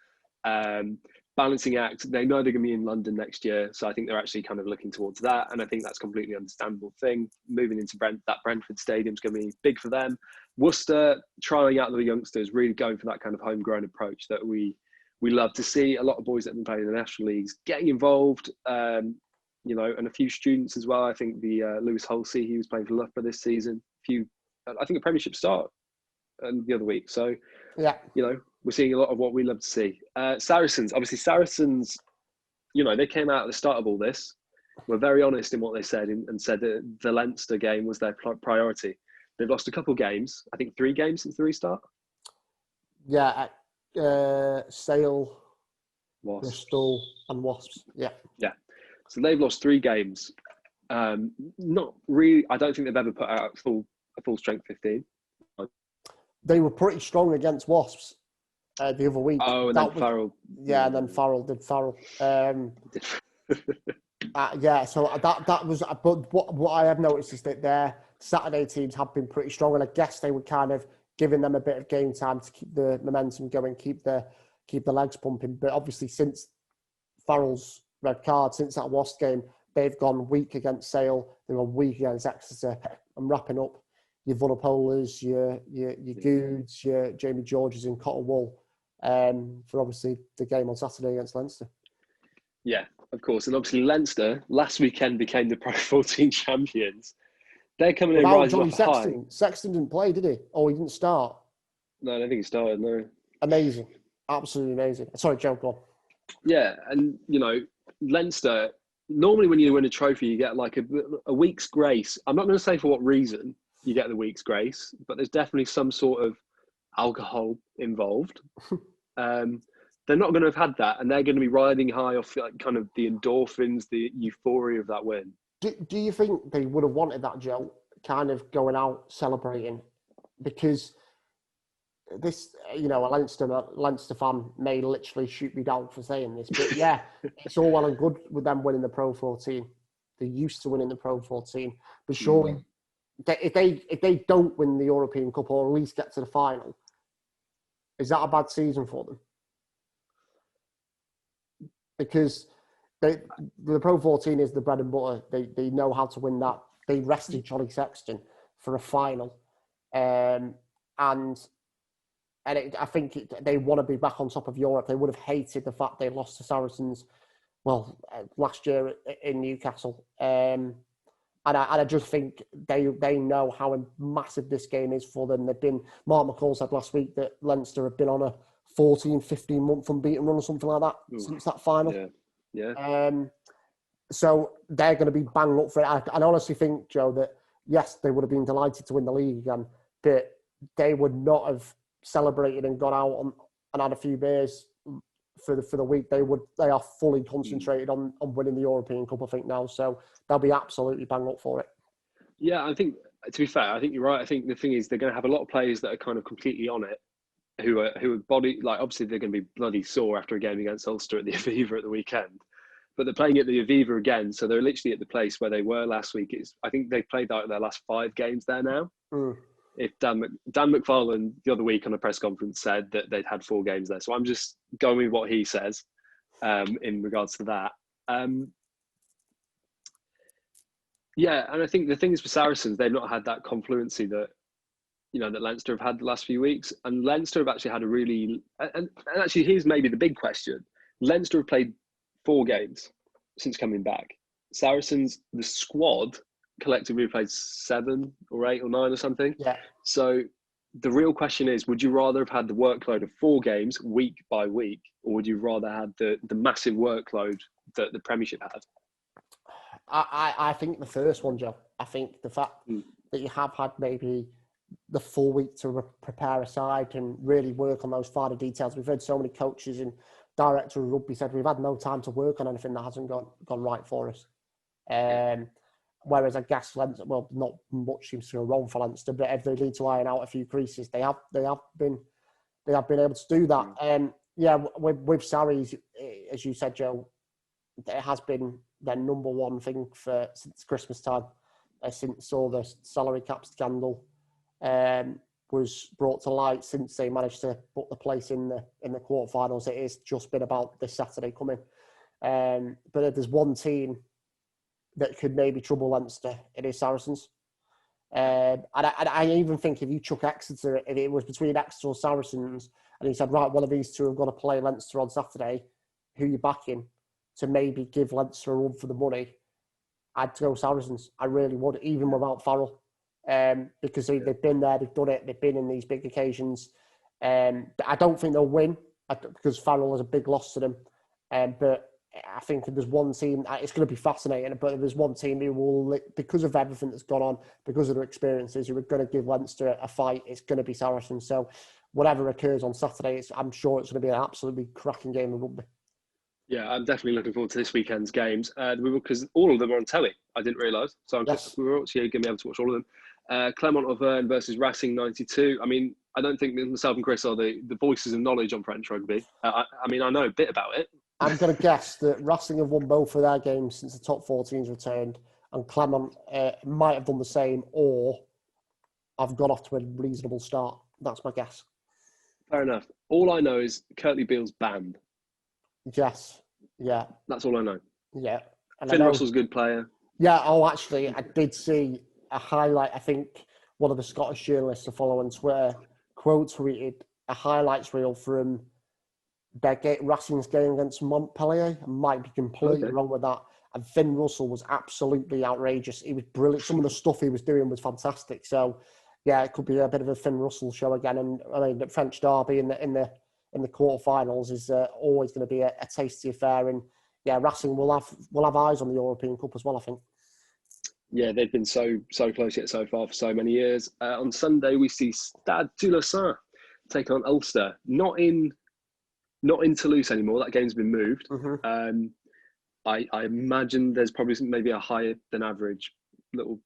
Speaker 1: Balancing act. They know they're going to be in London next year, so I think they're actually kind of looking towards that. And I think that's a completely understandable thing. Moving into that Brentford Stadium is going to be big for them. Worcester trying out the youngsters, really going for that kind of homegrown approach that we love to see. A lot of boys that have been playing in the national leagues getting involved. And a few students as well. I think the Lewis Halsey, he was playing for Loughborough this season. I think a Premiership start the other week. So,
Speaker 2: yeah,
Speaker 1: we're seeing a lot of what we love to see. Saracens, they came out at the start of all this. Were very honest in what they said and said that the Leinster game was their priority. They've lost a couple of games. I think 3 games since the restart.
Speaker 2: Yeah, Sale,
Speaker 1: Wasps.
Speaker 2: Bristol and Wasps. Yeah.
Speaker 1: So they've lost 3 games. Not really. I don't think they've ever put out a full strength 15.
Speaker 2: They were pretty strong against Wasps the other week.
Speaker 1: Oh, and then Farrell.
Speaker 2: Yeah, and then Farrell did Farrell. Yeah, so that was. But what I have noticed is that their Saturday teams have been pretty strong, and I guess they were kind of giving them a bit of game time to keep the momentum going, keep the legs pumping. But obviously, since Farrell's red card, since that Wasps game, they've gone weak against Sale. They've gone weak against Exeter. I'm wrapping up your Vunipolas, your Goods, your Jamie Georges in Cotton Wool for obviously the game on Saturday against Leinster.
Speaker 1: Yeah, of course. And obviously Leinster last weekend became the Pro 14 champions. They're coming in rising off high.
Speaker 2: Sexton didn't play, did he? Oh, he didn't start?
Speaker 1: No, I don't think he started, no.
Speaker 2: Amazing. Absolutely amazing. Sorry, Joe, go on.
Speaker 1: Yeah, and, Leinster, normally when you win a trophy, you get like a week's grace. I'm not going to say for what reason you get the week's grace, but there's definitely some sort of alcohol involved. They're not going to have had that, and they're going to be riding high off like kind of the endorphins, the euphoria of that win.
Speaker 2: Do you think they would have wanted that, Joe, kind of going out celebrating? Because this, a Leinster fan may literally shoot me down for saying this, but yeah, it's all well and good with them winning the Pro 14. They're used to winning the Pro 14, but surely if they don't win the European Cup or at least get to the final, is that a bad season for them? Because the Pro 14 is the bread and butter. They know how to win that. They rested Johnny Sexton for a final, and I think they want to be back on top of Europe. They would have hated the fact they lost to Saracens, last year in Newcastle. And I just think they know how massive this game is for them. Mark McCall said last week that Leinster have been on a 14, 15 month unbeaten run or something like that since that final.
Speaker 1: Yeah.
Speaker 2: So they're going to be banged up for it. I honestly think, Joe, that yes, they would have been delighted to win the league again, but they would not have celebrated and got out and had a few beers for the week. They are fully concentrated on winning the European Cup, I think, now. So they'll be absolutely banged up for it.
Speaker 1: Yeah, I think, to be fair, I think you're right. I think the thing is they're going to have a lot of players that are kind of completely on it, who are obviously they're going to be bloody sore after a game against Ulster at the Aviva at the weekend. But they're playing at the Aviva again, so they're literally at the place where they were last week. I think they've played out their last 5 games there now. if Dan McFarlane the other week on a press conference said that they'd had 4 games there. So I'm just going with what he says in regards to that. Yeah, and I think the thing is for Saracens, they've not had that confluency that that Leinster have had the last few weeks, and Leinster have actually had a really and actually here's maybe the big question: Leinster have played 4 games since coming back. Saracens, the squad collectively played 7 or 8 or 9 or something.
Speaker 2: Yeah.
Speaker 1: So the real question is: would you rather have had the workload of 4 games week by week, or would you rather have the massive workload that the Premiership had?
Speaker 2: I think the first one, Joe. I think the fact that you have had maybe the full week to prepare a side and really work on those finer details. We've heard so many coaches and director of rugby said we've had no time to work on anything that hasn't gone right for us. Whereas I guess Leinster, well, not much seems to go wrong for Leinster, but if they need to iron out a few creases, they have been able to do that. With Sarries, as you said, Joe, it has been their number one thing since Christmas time, since all the salary cap scandal was brought to light, since they managed to put the place in the quarterfinals. It has just been about this Saturday coming. But if there's one team that could maybe trouble Leinster, it is Saracens. And I even think if you chuck Exeter, if it was between Exeter or Saracens, and you said, right, one of these two have got to play Leinster on Saturday, who you backing to maybe give Leinster a run for the money, I'd go Saracens. I really would, even without Farrell. Because they've been there, they've done it, they've been in these big occasions. But I don't think they'll win because Farrell is a big loss to them. But I think if there's one team, it's going to be fascinating, but if there's one team who will, because of everything that's gone on, because of their experiences, who are going to give Leinster a fight, it's going to be Saracens. So whatever occurs on Saturday, I'm sure it's going to be an absolutely cracking game of rugby.
Speaker 1: Yeah, I'm definitely looking forward to this weekend's games because all of them are on telly. I didn't realise. So we're actually going to be able to watch all of them. Clermont Auvergne versus Racing 92. I mean, I don't think myself and Chris are the voices of knowledge on French rugby. I mean, I know a bit about it.
Speaker 2: I'm going to guess that Racing have won both of their games since the top 14's returned, and Clermont might have done the same, or I've got off to a reasonable start. That's my guess.
Speaker 1: Fair enough. All I know is Kurtley Beale's banned.
Speaker 2: Yes. Yeah.
Speaker 1: That's all I know.
Speaker 2: Yeah. And
Speaker 1: Finn Russell's a good player.
Speaker 2: Yeah. Oh, actually, I did see a highlight. I think one of the Scottish journalists I follow on Twitter quote tweeted a highlights reel from Racing's game against Montpellier. I might be completely wrong with that. And Finn Russell was absolutely outrageous. He was brilliant. Some of the stuff he was doing was fantastic. So, yeah, it could be a bit of a Finn Russell show again. And I mean, the French derby in the quarterfinals is always going to be a tasty affair. And yeah, Racing will have eyes on the European Cup as well, I think. Yeah,
Speaker 1: they've been so close yet so far for so many years. On Sunday, we see Stade Toulousain take on Ulster. Not in Toulouse anymore. That game's been moved.
Speaker 2: Mm-hmm.
Speaker 1: I imagine there's probably maybe a higher than average little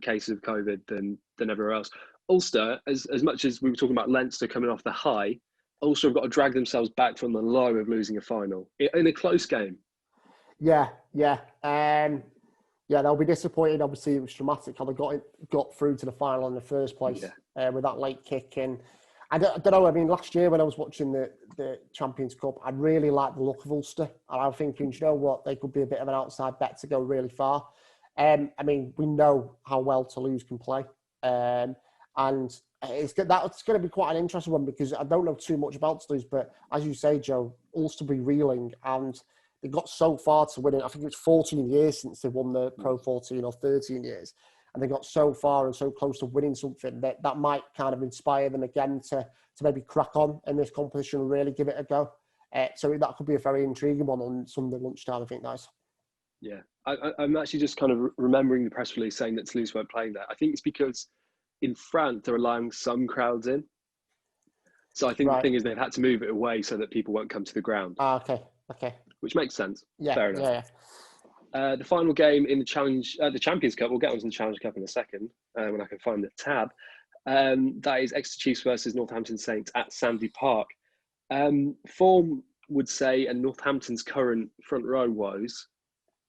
Speaker 1: cases of COVID than everywhere else. Ulster, as much as we were talking about Leinster coming off the high, Ulster have got to drag themselves back from the low of losing a final in a close game.
Speaker 2: Yeah. They'll be disappointed. Obviously, it was dramatic how they got through to the final in the first place with that late kick. And I don't know. I mean, last year when I was watching the Champions Cup, I really liked the look of Ulster, and I'm thinking, you know what, they could be a bit of an outside bet to go really far. I mean, we know how well Toulouse can play, and that's going to be quite an interesting one because I don't know too much about Toulouse, but as you say, Joe, Ulster be reeling, and they got so far to win it. I think it was 14 years since they won the Pro 14 or 13 years. And they got so far and so close to winning something that might kind of inspire them again to maybe crack on in this competition and really give it a go. So that could be a very intriguing one on Sunday lunchtime, I think that's.
Speaker 1: Yeah, I'm actually just kind of remembering the press release saying that Toulouse weren't playing there. I think it's because in France, they're allowing some crowds in. So I think the thing is they've had to move it away so that people won't come to the ground.
Speaker 2: Okay.
Speaker 1: Which makes sense.
Speaker 2: Yeah,
Speaker 1: fair enough.
Speaker 2: Yeah.
Speaker 1: The final game in the Champions Cup, we'll get onto the Challenge Cup in a second when I can find the tab. That is Exeter Chiefs versus Northampton Saints at Sandy Park. Form would say, and Northampton's current front row woes,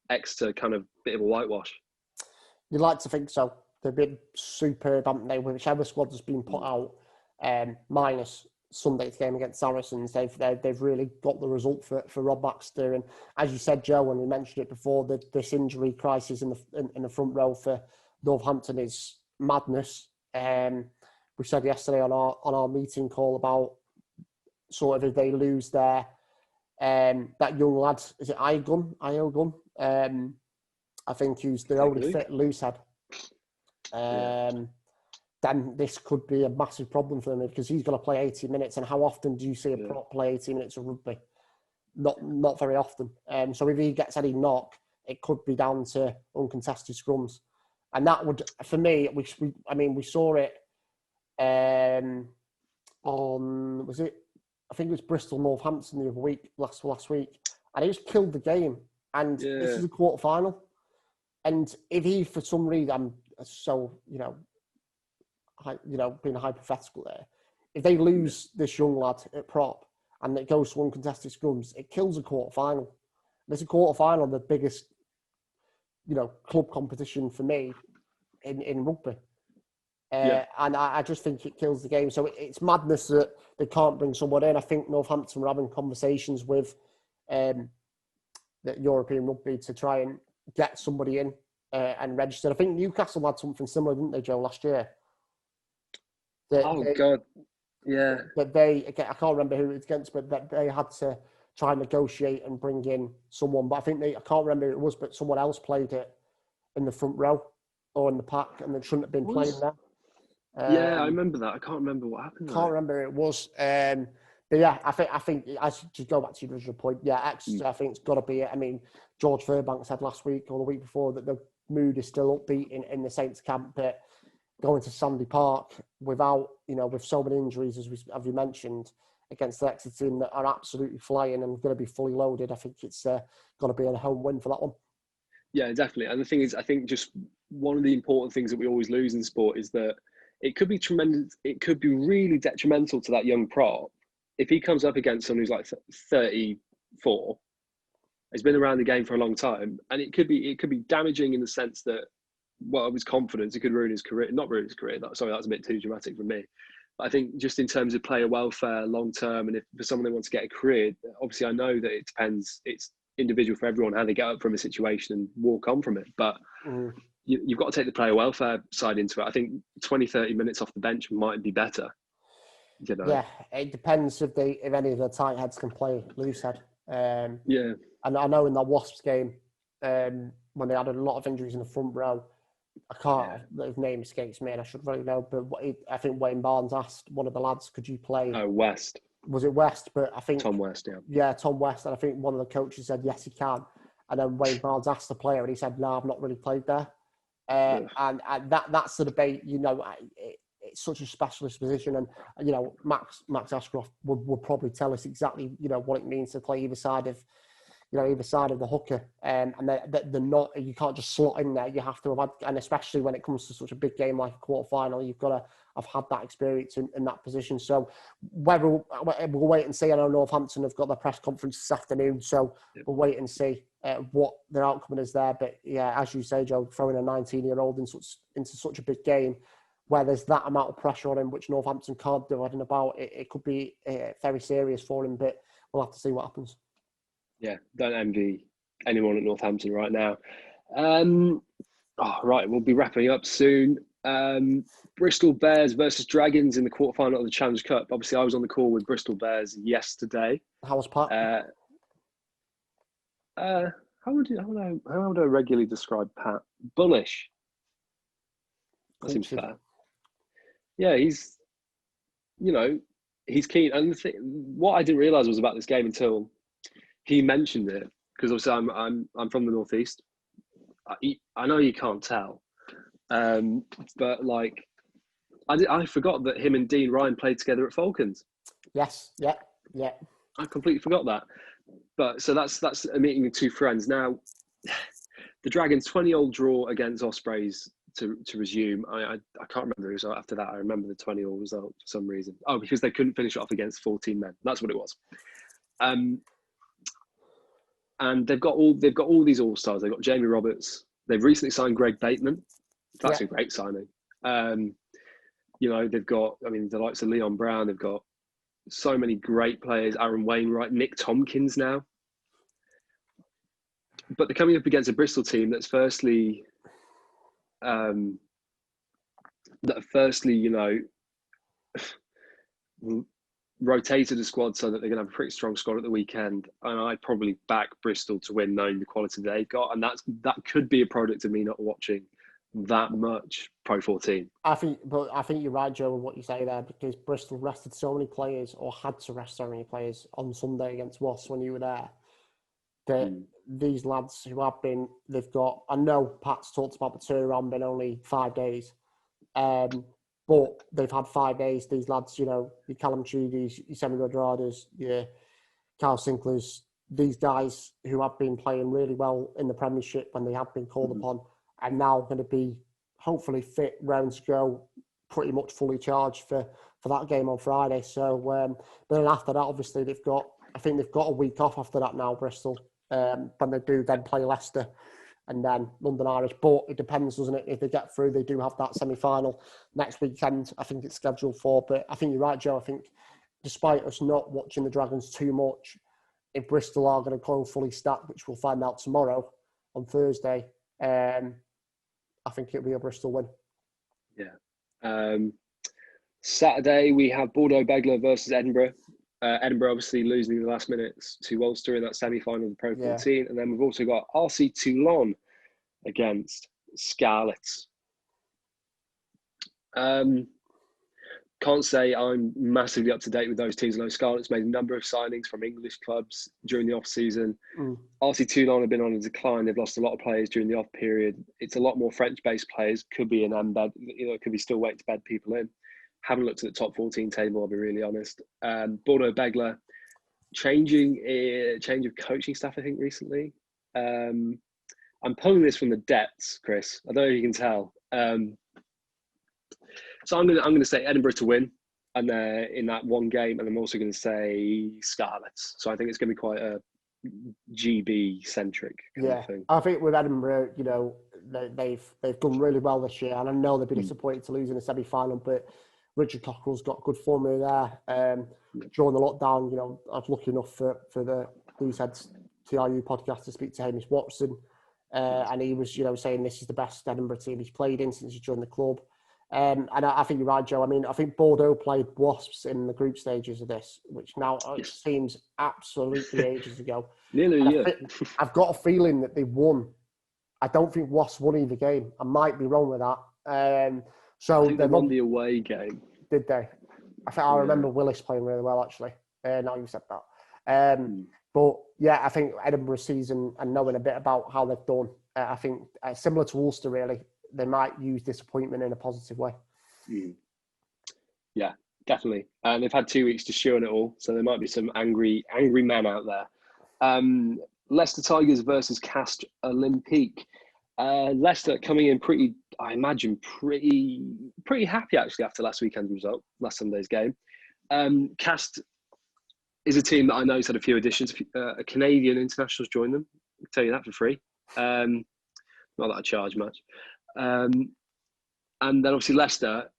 Speaker 1: Exeter kind of bit of a whitewash.
Speaker 2: You'd like to think so. They've been superb, haven't they? Whichever squad has been put out, minus Sunday's game against Saracens, they've really got the result for Rob Baxter. And as you said, Joe, and we mentioned it before, this injury crisis in the front row for Northampton is madness. We said yesterday on our meeting call about sort of if they lose their that young lad, is it Iogun? I think who's the only fit loose head. Then this could be a massive problem for them because he's going to play 80 minutes. And how often do you see a prop play 80 minutes of rugby? Not very often. So if he gets any knock, it could be down to uncontested scrums. And that would, for me, we saw it on, was it? I think it was Bristol Northampton the other week, last week. And it just killed the game. And this is a quarter final. And if he, for some reason, I'm so, being hypothetical there, if they lose this young lad at prop and it goes to uncontested scrums, it kills a quarter final. It's a quarter final, the biggest, club competition for me in rugby. And I just think it kills the game. So it's madness that they can't bring someone in. I think Northampton were having conversations with the European Rugby to try and get somebody in and register. I think Newcastle had something similar, didn't they, Joe, last year?
Speaker 1: God. Yeah.
Speaker 2: That I can't remember who it was against, but that they had to try and negotiate and bring in someone. But I think I can't remember who it was, but someone else played it in the front row or in the pack and they shouldn't have been playing there.
Speaker 1: I remember that. I can't remember what happened.
Speaker 2: Can't remember who it was. But yeah, I think as to go back to your original point, Exeter, I think it's got to be it. I mean, George Furbank said last week or the week before that the mood is still upbeat in the Saints camp, but going to Sandy Park without, with so many injuries, as we mentioned, against the Exeter team that are absolutely flying and going to be fully loaded, I think it's got to be a home win for that one.
Speaker 1: Yeah, definitely. And the thing is, I think just one of the important things that we always lose in sport is that it could be tremendous. It could be really detrimental to that young prop if he comes up against someone who's like 34, has been around the game for a long time, and it could be damaging in the sense that, well, his confidence, it could ruin his career. Not ruin his career. Sorry, that's a bit too dramatic for me. But I think just in terms of player welfare, long term, and if for someone that wants to get a career, obviously I know that it depends. It's individual for everyone how they get up from a situation and walk on from it. But you've got to take the player welfare side into it. I think 20, 30 minutes off the bench might be better.
Speaker 2: Yeah, it depends if any of the tight heads can play loose head. And I know in the Wasps game, when they had a lot of injuries in the front row, I can't, his name escapes me and I should really know, but I think Wayne Barnes asked one of the lads, could you play?
Speaker 1: Oh, West.
Speaker 2: Was it West? But I think...
Speaker 1: Tom West, yeah.
Speaker 2: Yeah, Tom West. And I think one of the coaches said, yes, he can. And then Wayne Barnes asked the player and he said, no, I've not really played there. And that's the debate, it's such a specialist position. And, Max Ashcroft would probably tell us exactly, what it means to play either side of the hooker. And they're not, you can't just slot in there. You have to have had, and especially when it comes to such a big game like a quarter final, you've got to have had that experience in that position. So whether we'll wait and see. I know Northampton have got their press conference this afternoon, so we'll wait and see what their outcome is there. But yeah, as you say, Joe, throwing a 19-year-old into such a big game where there's that amount of pressure on him, which Northampton can't do anything about, it could be very serious for him. But we'll have to see what happens.
Speaker 1: Yeah, don't envy anyone at Northampton right now. Right, we'll be wrapping up soon. Bristol Bears versus Dragons in the quarterfinal of the Challenge Cup. Obviously, I was on the call with Bristol Bears yesterday.
Speaker 2: How was Pat?
Speaker 1: How would I regularly describe Pat? Bullish. That seems fair. Yeah, he's keen. And what I didn't realise was about this game until he mentioned it, because obviously I'm from the Northeast. I know you can't tell, but like I forgot that him and Dean Ryan played together at Falcons.
Speaker 2: Yes, yeah.
Speaker 1: I completely forgot that. But so that's a meeting of two friends. Now, the Dragons 20-all draw against Ospreys to resume. I can't remember the result after that. I remember the 20-all result for some reason. Oh, because they couldn't finish it off against 14 men. That's what it was. And they've got all these all-stars. They've got Jamie Roberts. They've recently signed Greg Bateman That's a great signing. They've got, the likes of Leon Brown, they've got so many great players, Aaron Wainwright, Nick Tompkins now. But they're coming up against a Bristol team that's firstly, rotated the squad so that they're going to have a pretty strong squad at the weekend. And I'd probably back Bristol to win, knowing the quality they've got. And that could be a product of me not watching that much Pro 14.
Speaker 2: I think you're right, Joe, with what you say there, because Bristol rested so many players, or had to rest so many players on Sunday against Wasps when you were there, that these lads who have been, they've got, I know Pat's talked about the turnaround being only 5 days, but they've had 5 days, these lads, your Callum Tudys, your Semi Rodradas, your Carl Sinklers, these guys who have been playing really well in the Premiership when they have been called upon, are now going to be hopefully fit, round to go, pretty much fully charged for that game on Friday. So, but then after that, obviously, I think they've got a week off after that now, Bristol, when they do then play Leicester and then London Irish. But it depends, doesn't it? If they get through, they do have that semi-final next weekend, I think it's scheduled for. But I think you're right, Joe. I think despite us not watching the Dragons too much, if Bristol are going to go fully stacked, which we'll find out tomorrow on Thursday, I think it'll be a Bristol win.
Speaker 1: Yeah. Saturday, we have Bordeaux Begler versus Edinburgh. Edinburgh obviously losing in the last minutes to Ulster in that semi-final of the Pro 14. Yeah. And then we've also got RC Toulon against Scarlets. Can't say I'm massively up to date with those teams. I know Scarlets made a number of signings from English clubs during the off-season. RC Toulon have been on a decline. They've lost a lot of players during the off period. It's a lot more French-based players. Could be an embed. It could be still waiting to bed people in. Haven't looked at the top 14 table, I'll be really honest. Bordeaux Begler, change of coaching staff, I think, recently. I'm pulling this from the depths, Chris. I don't know if you can tell. So I'm going to say Edinburgh to win, and in that one game, and I'm also going to say Scarlets. So I think it's going to be quite a GB centric kind of thing.
Speaker 2: I think with Edinburgh, they've done really well this year, and I know they'd be disappointed to lose in a semi-final, but Richard Cockerell's got good formula there. During the lockdown, I was lucky enough for the These Heads TRU podcast to speak to Hamish Watson, and he was, saying this is the best Edinburgh team he's played in since he joined the club. And I think you're right, Joe. I mean, I think Bordeaux played Wasps in the group stages of this, which now seems absolutely ages ago.
Speaker 1: Nearly a year.
Speaker 2: I've got a feeling that they won. I don't think Wasps won either game. I might be wrong with that. So
Speaker 1: I think they won the away game.
Speaker 2: Did they? I remember Willis playing really well, actually. Now you said that. But yeah, I think Edinburgh season and knowing a bit about how they've done, I think similar to Ulster, really, they might use disappointment in a positive way.
Speaker 1: Yeah, definitely. And they've had 2 weeks to chew on it all, so there might be some angry men out there. Leicester Tigers versus Castres Olympique. Leicester coming in pretty happy actually after last weekend's result, last Sunday's game. Castres is a team that I know has had a few additions. A Canadian internationals joined them. I'll tell you that for free. Not that I charge much. And then obviously Leicester,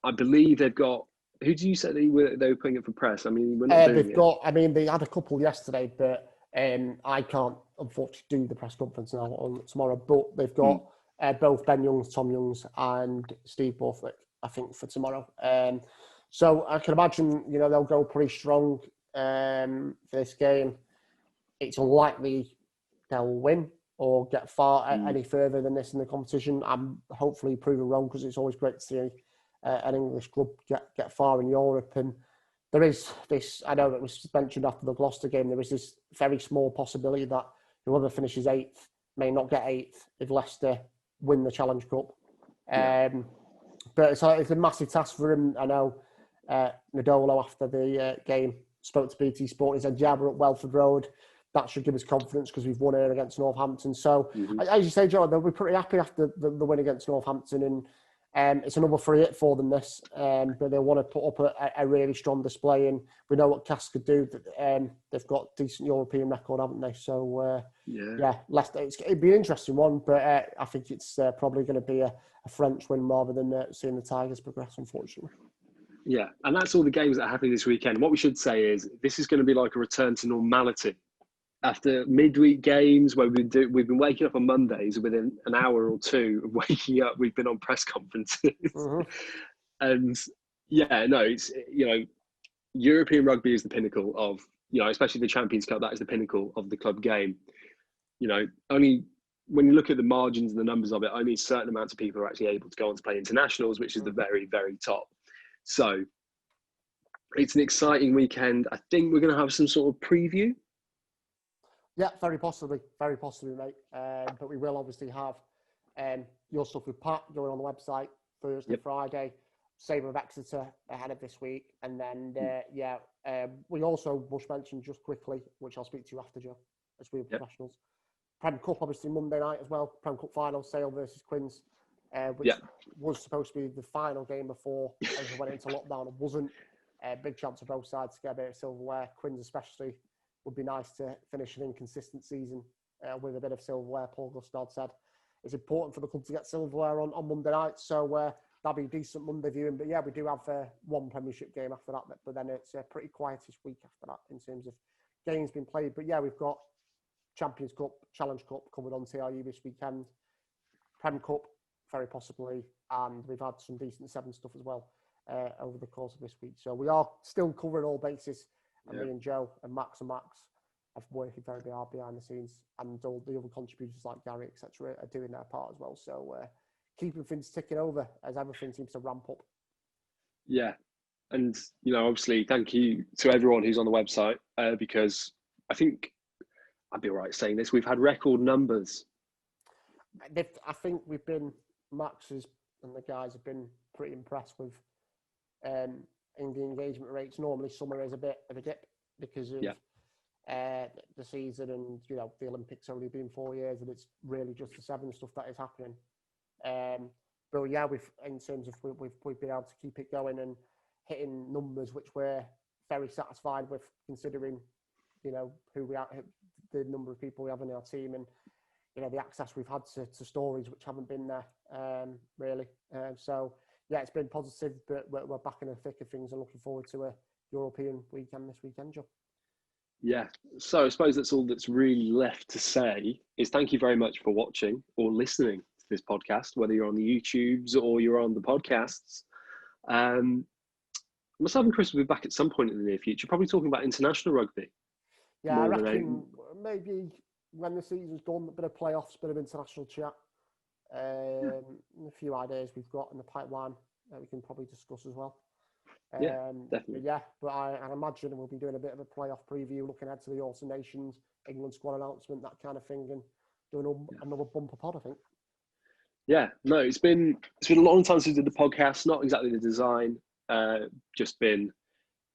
Speaker 1: I believe they've got. Who do you say they were putting it for press? I mean, we're not doing
Speaker 2: they've got. I mean, they had a couple yesterday, but I can't unfortunately do the press conference now on tomorrow. But they've got both Ben Youngs, Tom Youngs, and Steve Borthwick, I think, for tomorrow. So I can imagine, they'll go pretty strong for this game. It's unlikely they'll win or get far any further than this in the competition. I'm hopefully proven wrong, because it's always great to see an English club get far in Europe. And there is this, I know that was mentioned after the Gloucester game, there is this very small possibility that whoever finishes 8th may not get 8th if Leicester win the Challenge Cup. But it's a massive task for him. I know Nadolo, after the game, spoke to BT Sport. He said, we're at Welford Road. That should give us confidence because we've won here against Northampton. So, as you say, Joe, they'll be pretty happy after the win against Northampton. And It's another free hit for them, this, but they want to put up a really strong display, and we know what Cass could do. They've got decent European record, haven't they? So, it'd be an interesting one, but I think it's probably going to be a French win rather than seeing the Tigers progress, unfortunately.
Speaker 1: Yeah, and that's all the games that are happening this weekend. What we should say is this is going to be like a return to normality. After midweek games where we've been waking up on Mondays within an hour or two of waking up, we've been on press conferences. And it's, European rugby is the pinnacle of, especially the Champions Cup, that is the pinnacle of the club game. Only when you look at the margins and the numbers of it, only certain amounts of people are actually able to go on to play internationals, which is the very, very top. So it's an exciting weekend. I think we're going to have some sort of preview.
Speaker 2: Yeah, very possibly, mate. But we will obviously have your stuff with Pat going on the website Thursday, Friday. Same with Exeter ahead of this week. And then, we also must mention just quickly, which I'll speak to you after, Joe, as we're professionals. Prem Cup, obviously, Monday night as well. Prem Cup final, Sale versus Quins, which was supposed to be the final game before everyone went into lockdown. It wasn't. Big chance for both sides to get a bit of silverware. Quins especially. Would be nice to finish an inconsistent season with a bit of silverware. Paul Gustard said it's important for the club to get silverware on Monday night, so that'll be a decent Monday viewing. But yeah, we do have one Premiership game after that, but then it's a pretty quietish week after that in terms of games being played. But yeah, we've got Champions Cup, Challenge Cup covered on TRU this weekend, Prem Cup very possibly, and we've had some decent Seven stuff as well over the course of this week. So we are still covering all bases. And me and Joe and Max have worked very hard behind the scenes, and all the other contributors like Gary, etc., are doing their part as well. So keeping things ticking over as everything seems to ramp up.
Speaker 1: Yeah, and obviously, thank you to everyone who's on the website because I think I'd be all right saying this. We've had record numbers.
Speaker 2: I think Max's and the guys have been pretty impressed with. In the engagement rates. Normally summer is a bit of a dip because of the season and the Olympics only been 4 years, and it's really just the Seven stuff that is happening. But yeah, in terms of we've been able to keep it going and hitting numbers which we're very satisfied with, considering who we are, the number of people we have in our team, and the access we've had to stories which haven't been there really. So. Yeah, it's been positive, but we're back in the thick of things and looking forward to a European weekend this weekend, Joe.
Speaker 1: Yeah, so I suppose that's all that's really left to say is thank you very much for watching or listening to this podcast, whether you're on the YouTubes or you're on the podcasts. Myself and Chris will be back at some point in the near future, probably talking about international rugby.
Speaker 2: Yeah, I reckon maybe when the season's done, a bit of playoffs, a bit of international chat. A few ideas we've got in the pipeline that we can probably discuss as well.
Speaker 1: Definitely.
Speaker 2: But I imagine we'll be doing a bit of a playoff preview, looking ahead to the All Nations, England squad announcement, that kind of thing, and doing another bumper pod, I think.
Speaker 1: Yeah, no, it's been a long time since we did the podcast. Not exactly the design, just been,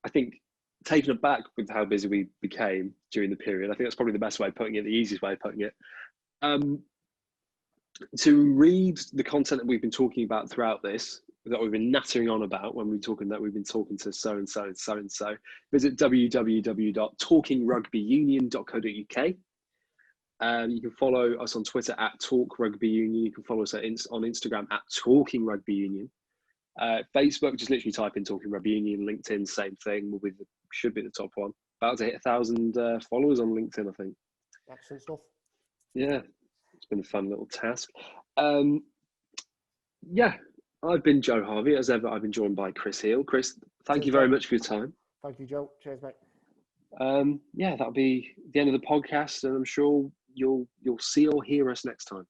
Speaker 1: I think, taken aback with how busy we became during the period. I think that's probably the best way of putting it, the easiest way of putting it. To read the content that we've been talking about throughout this, that we've been nattering on about when we're talking that we've been talking to so and so and so and so, visit www.talkingrugbyunion.co.uk. You can follow us on Twitter at Talk Rugby Union. You can follow us on Instagram at Talking Rugby Union. Facebook, just literally type in Talking Rugby Union. LinkedIn, same thing. Should be the top one. About to hit 1,000 followers on LinkedIn, I think.
Speaker 2: Excellent stuff.
Speaker 1: Yeah. It's been a fun little task. I've been Joe Harvey. As ever, I've been joined by Chris Heal. Chris, thank you very much for your time.
Speaker 2: Thank you, Joe. Cheers, mate.
Speaker 1: That'll be the end of the podcast, and I'm sure you'll see or hear us next time.